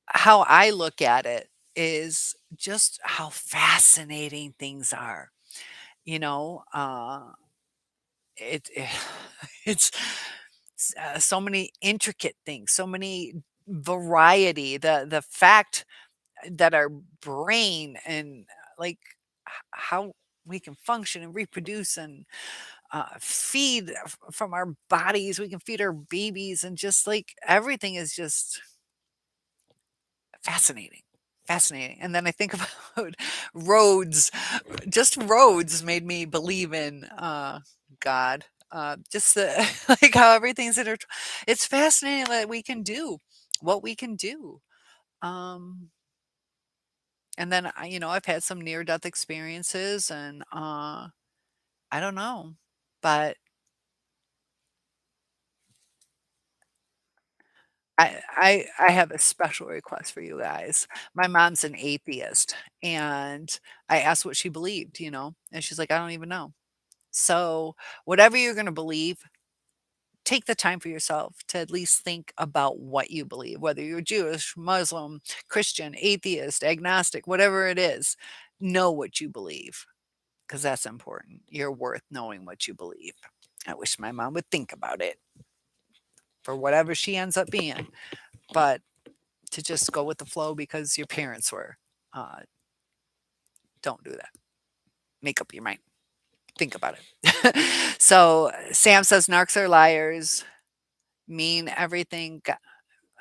how I look at it is just how fascinating things are, you know? It it's so many intricate things, so many variety. The fact that our brain and like how we can function and reproduce and feed from our bodies. We can feed our babies, and just like everything is just fascinating. Fascinating. And then I think about roads. Just roads made me believe in God. Just the, like how everything's it's fascinating that we can do what we can do. Um, and then I've had some near death experiences, and I don't know, but I have a special request for you guys. My mom's an atheist, and I asked what she believed, and she's like, "I don't even know." So, whatever you're gonna believe, take the time for yourself to at least think about what you believe, whether you're Jewish, Muslim, Christian, atheist, agnostic, whatever it is. Know what you believe, because that's important. You're worth knowing what you believe. I wish my mom would think about it for whatever she ends up being, but to just go with the flow because your parents were. Uh, don't do that. Make up your mind. Think about it. So Sam says narcs are liars, mean everything.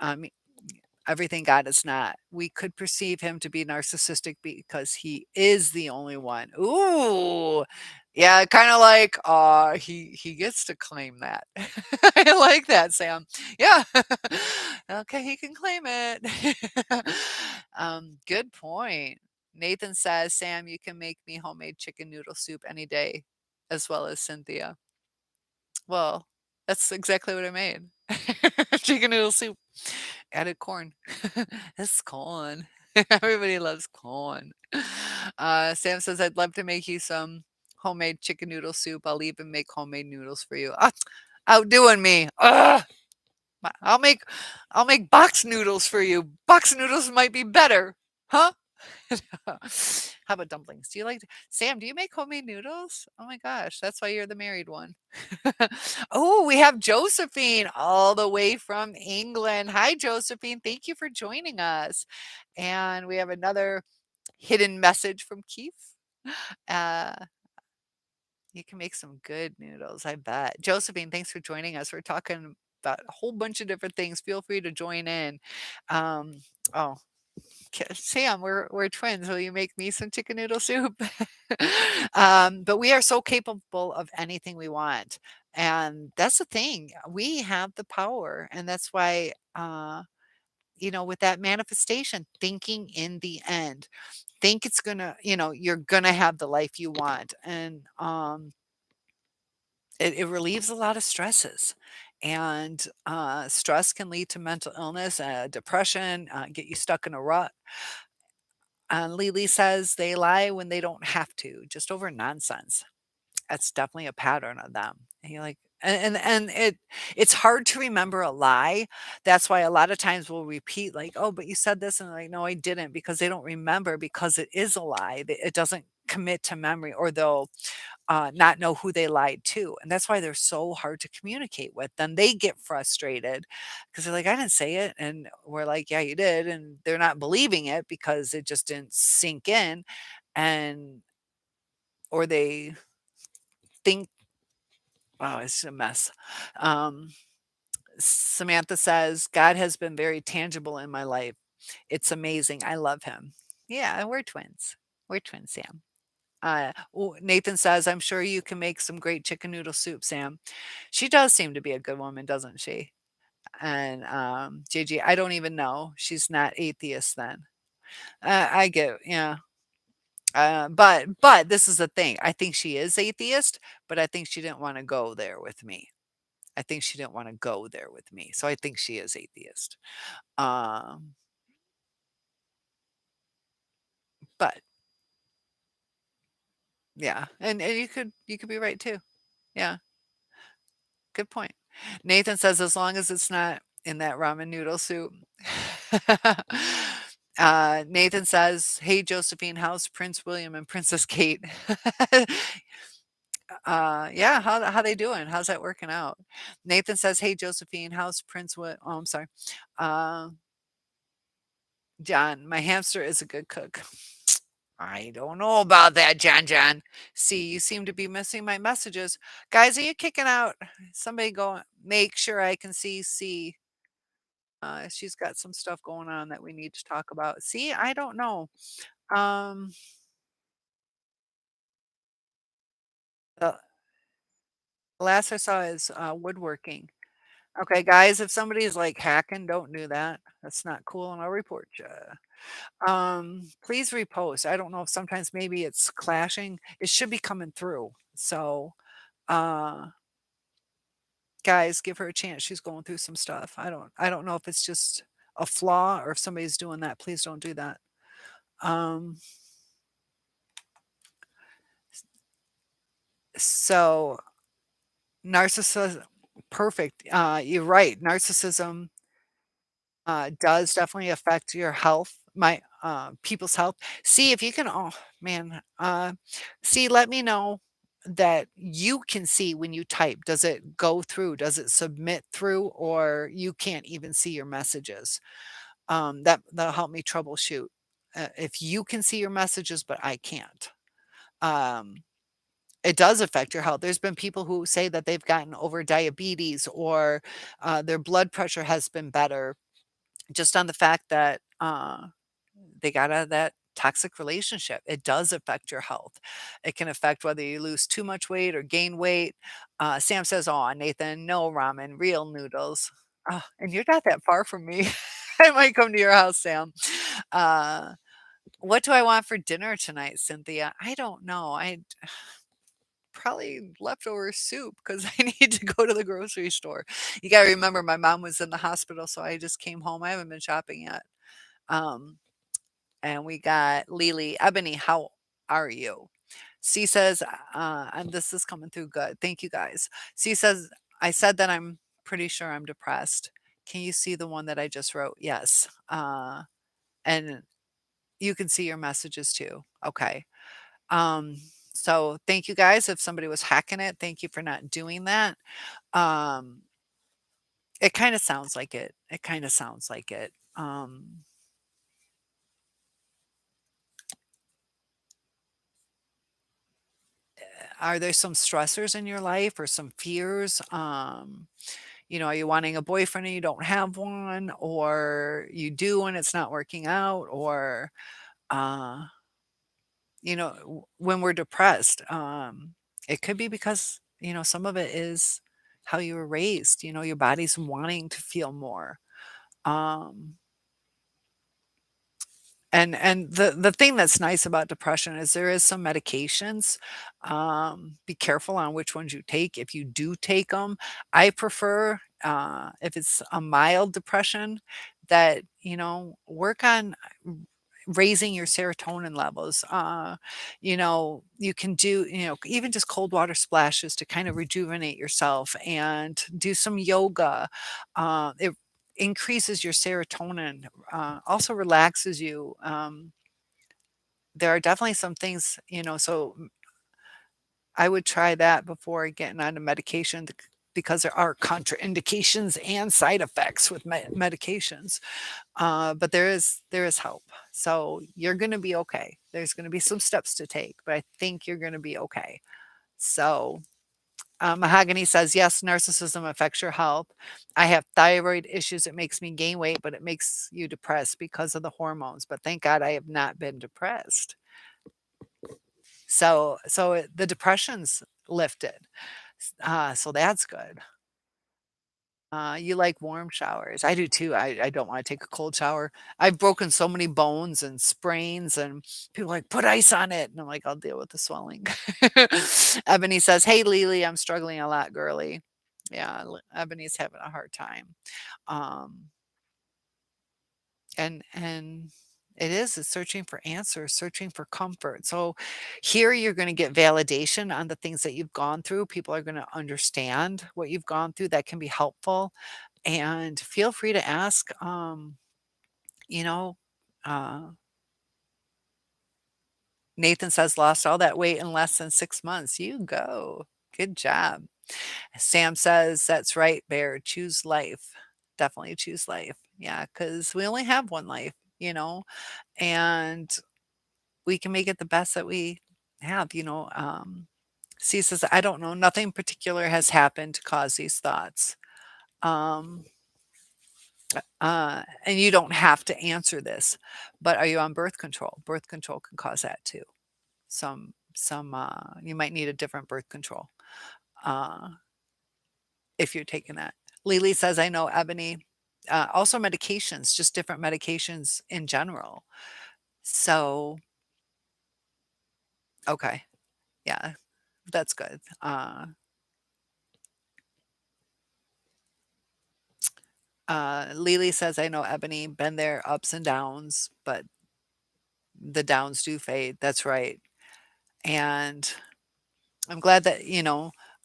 Um, everything God is not. We could perceive him to be narcissistic because he is the only one. Ooh. Yeah, kind of like he gets to claim that. I like that, Sam. Yeah. Okay, he can claim it. Good point. Nathan says, Sam, you can make me homemade chicken noodle soup any day, as well as Cynthia. Well, that's exactly what I made. Chicken noodle soup. Added corn. It's corn. Everybody loves corn. Sam says, I'd love to make you some homemade chicken noodle soup. I'll even make homemade noodles for you. Ah, outdoing me. Ugh! I'll make box noodles for you. Box noodles might be better. Huh? How about dumplings? Do you like Sam, do you make homemade noodles? Oh my gosh, that's why you're the married one. Oh, we have Josephine all the way from England. Hi, Josephine. Thank you for joining us. And we have another hidden message from Keith. Uh, you can make some good noodles, I bet. Josephine, thanks for joining us. We're talking about a whole bunch of different things. Feel free to join in. Um, oh, Sam, we're twins. Will you make me some chicken noodle soup? But we are so capable of anything we want. And that's the thing. We have the power. And that's why, with that manifestation, thinking in the end, think it's gonna, you're gonna have the life you want. And it relieves a lot of stresses. And stress can lead to mental illness, depression, get you stuck in a rut. Lily says they lie when they don't have to, just over nonsense. That's definitely a pattern of them. And you're like, and it's hard to remember a lie. That's why a lot of times we'll repeat like, oh, but you said this, and they're like, no, I didn't, because they don't remember because it is a lie. It doesn't commit to memory, or they'll not know who they lied to. And that's why they're so hard to communicate with. Then they get frustrated because they're like, I didn't say it. And we're like, yeah, you did. And they're not believing it because it just didn't sink in. And, or they think, oh, it's a mess. Um, Samantha says, God has been very tangible in my life. It's amazing. I love him. Yeah, we're twins. We're twins, Sam. Nathan says, I'm sure you can make some great chicken noodle soup, Sam. She does seem to be a good woman, doesn't she? And Gigi, I don't even know. She's not atheist then. I get, yeah. But this is the thing. I think she is atheist, but I think she didn't want to go there with me. I think she didn't want to go there with me. So I think she is atheist. Um, but yeah, and you could be right too. Yeah, good point. Nathan says as long as it's not in that ramen noodle soup. Nathan says, "Hey Josephine, how's Prince William and Princess Kate?" Yeah, how they doing? How's that working out? Nathan says, "Hey Josephine, how's Prince? Oh, I'm sorry. Uh, John, my hamster is a good cook. I don't know about that, John John. See, you seem to be missing my messages. Guys, are you kicking out? Somebody go make sure I can see. She's got some stuff going on that we need to talk about. See, I don't know. Um, the last I saw is woodworking. Okay, guys, if somebody's like hacking, don't do that. That's not cool, and I'll report you. Please repost. I don't know if sometimes maybe it's clashing. It should be coming through. So, uh, guys, give her a chance. She's going through some stuff. I don't know if it's just a flaw or if somebody's doing that. Please don't do that. Um, so narcissism, perfect. You're right. Narcissism does definitely affect your health, my people's health. See if you can. Oh man, see, let me know that you can see when you type. Does it go through? Does it submit through, or you can't even see your messages? That'll help me troubleshoot. If you can see your messages, but I can't. Um, it does affect your health. There's been people who say that they've gotten over diabetes or their blood pressure has been better just on the fact that, they got out of that toxic relationship. It does affect your health. It can affect whether you lose too much weight or gain weight. Sam says, "Aw, Nathan, no ramen, real noodles." And you're not that far from me. I might come to your house, Sam. Uh, what do I want for dinner tonight, Cynthia? I don't know. I probably leftover soup because I need to go to the grocery store. You gotta remember my mom was in the hospital, so I just came home. I haven't been shopping yet. Um, and we got Lily. Ebony, how are you? C says, and this is coming through good. Thank you guys. C says, I said that I'm pretty sure I'm depressed. Can you see the one that I just wrote? Yes. And you can see your messages too. Okay. Um, so thank you guys. If somebody was hacking it, thank you for not doing that. Um, it kind of sounds like it. It kind of sounds like it. Are there some stressors in your life or some fears? Are you wanting a boyfriend and you don't have one, or you do and it's not working out, or uh, when we're depressed, it could be because some of it is how you were raised. Your body's wanting to feel more. Um, and the thing that's nice about depression is there is some medications. Be careful on which ones you take. If you do take them, I prefer, if it's a mild depression, that, work on raising your serotonin levels. You can do, even just cold water splashes to kind of rejuvenate yourself and do some yoga. It increases your serotonin, also relaxes you. There are definitely some things, so I would try that before getting on a medication because there are contraindications and side effects with medications. But there is help. So you're going to be okay. There's going to be some steps to take, but I think you're going to be okay. So Mahogany says, yes, narcissism affects your health. I have thyroid issues. It makes me gain weight, but it makes you depressed because of the hormones. But thank God I have not been depressed. The depression's lifted. So that's good. You like warm showers. I do too. I don't want to take a cold shower. I've broken so many bones and sprains, and people are like, put ice on it. And I'm like, I'll deal with the swelling. Ebony says, hey, Lily, I'm struggling a lot, girly. Yeah, Ebony's having a hard time. Um, and it's searching for answers, searching for comfort. So here you're going to get validation on the things that you've gone through. People are going to understand what you've gone through. That can be helpful. And feel free to ask, you know, uh, Nathan says, lost all that weight in less than 6 months. You go. Good job. Sam says, that's right, Bear. Choose life. Definitely choose life. Yeah, because we only have one life. you know, and we can make it the best that we have, C says, I don't know, nothing particular has happened to cause these thoughts. Um, and you don't have to answer this, but are you on birth control? Birth control can cause that too. You might need a different birth control uh, if you're taking that. Lily says, I know, Ebony. Also, medications, just different medications in general. So, okay, yeah, that's good. Lily says, I know, Ebony, been there, ups and downs, but the downs do fade. That's right. And I'm glad that,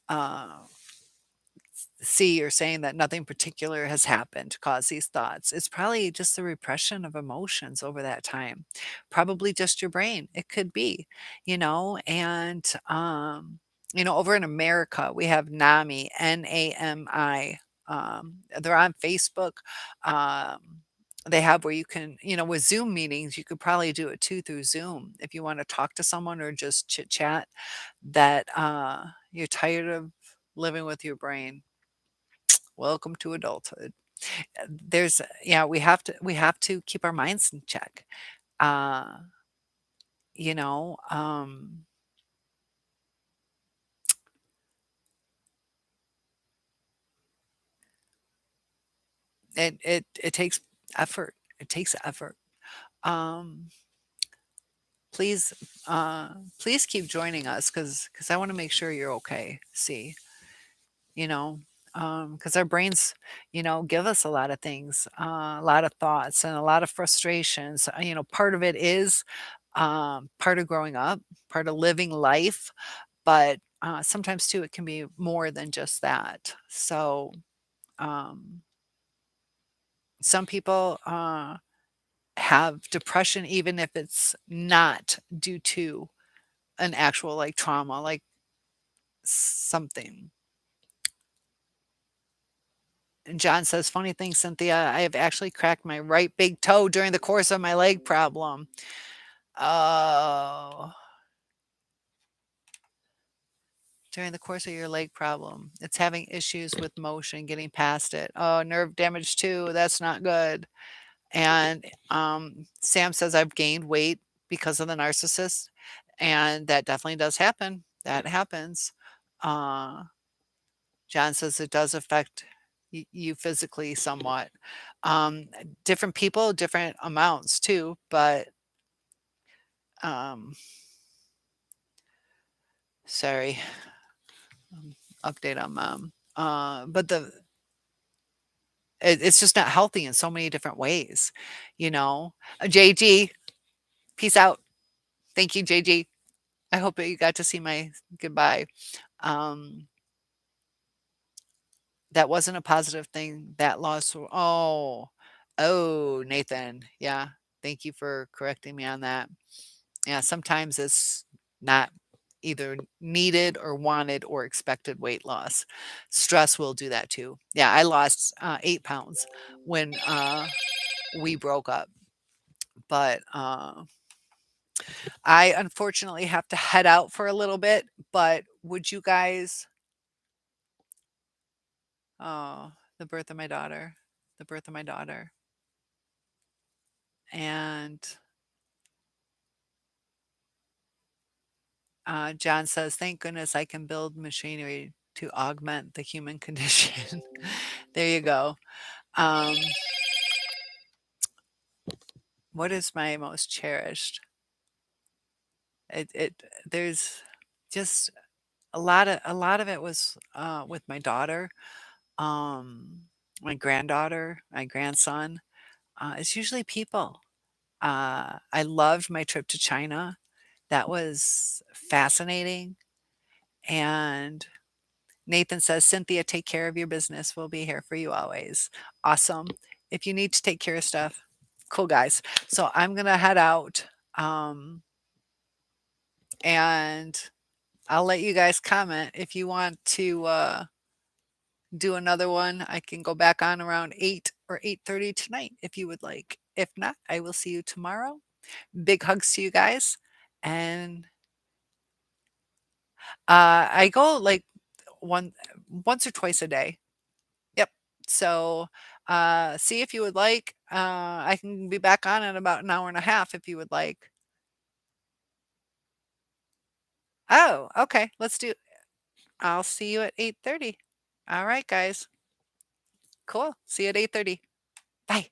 uh, see, you're saying that nothing particular has happened to cause these thoughts. It's probably just the repression of emotions over that time. Probably just your brain. It could be, and over in America, we have NAMI, NAMI. They're on Facebook. Um, they have where you can, with Zoom meetings, you could probably do it too through Zoom if you want to talk to someone or just chit chat that you're tired of living with your brain. Welcome to adulthood. Yeah, we have to keep our minds in check. Uh, you know, um, it takes effort. It takes effort. Um, please, please keep joining us because I want to make sure you're okay. See, you know, because our brains, give us a lot of things, a lot of thoughts and a lot of frustrations. Part of it is part of growing up, part of living life, but sometimes too, it can be more than just that. So, um, some people have depression, even if it's not due to an actual like trauma, like something. And John says, funny thing, Cynthia, I have actually cracked my right big toe during the course of my leg problem. Oh, during the course of your leg problem. It's having issues with motion, getting past it. Oh, nerve damage too. That's not good. And Sam says, I've gained weight because of the narcissist. And that definitely does happen. That happens. Uh, John says it does affect you physically somewhat. Um, Different people, different amounts too, but um, sorry, update on mom. But it's just not healthy in so many different ways, you know. JG, peace out. Thank you, JG. I hope that you got to see my goodbye. Um, that wasn't a positive thing. That loss. Oh, Nathan. Yeah. Thank you for correcting me on that. Yeah, sometimes it's not either needed or wanted or expected weight loss. Stress will do that too. Yeah, I lost 8 pounds when we broke up, but I unfortunately have to head out for a little bit. But would you guys? Oh, the birth of my daughter, the birth of my daughter, and John says, "Thank goodness I can build machinery to augment the human condition." There you go. Um, what is my most cherished? There's just a lot of it was with my daughter, um, my granddaughter, my grandson. It's usually people. I loved my trip to China. That was fascinating. And Nathan says, Cynthia, take care of your business. We'll be here for you always. Awesome. If you need to take care of stuff, cool guys. So I'm gonna head out. And I'll let you guys comment if you want to do another one. I can go back on around 8 or 8:30 tonight if you would like. If not, I will see you tomorrow. Big hugs to you guys, and, I go, like, one once or twice a day. Yep. So, see if you would like, I can be back on in about an hour and a half if you would like. Oh, okay, I'll see you at 8:30. Alright, guys. Cool. See you at 8:30. Bye.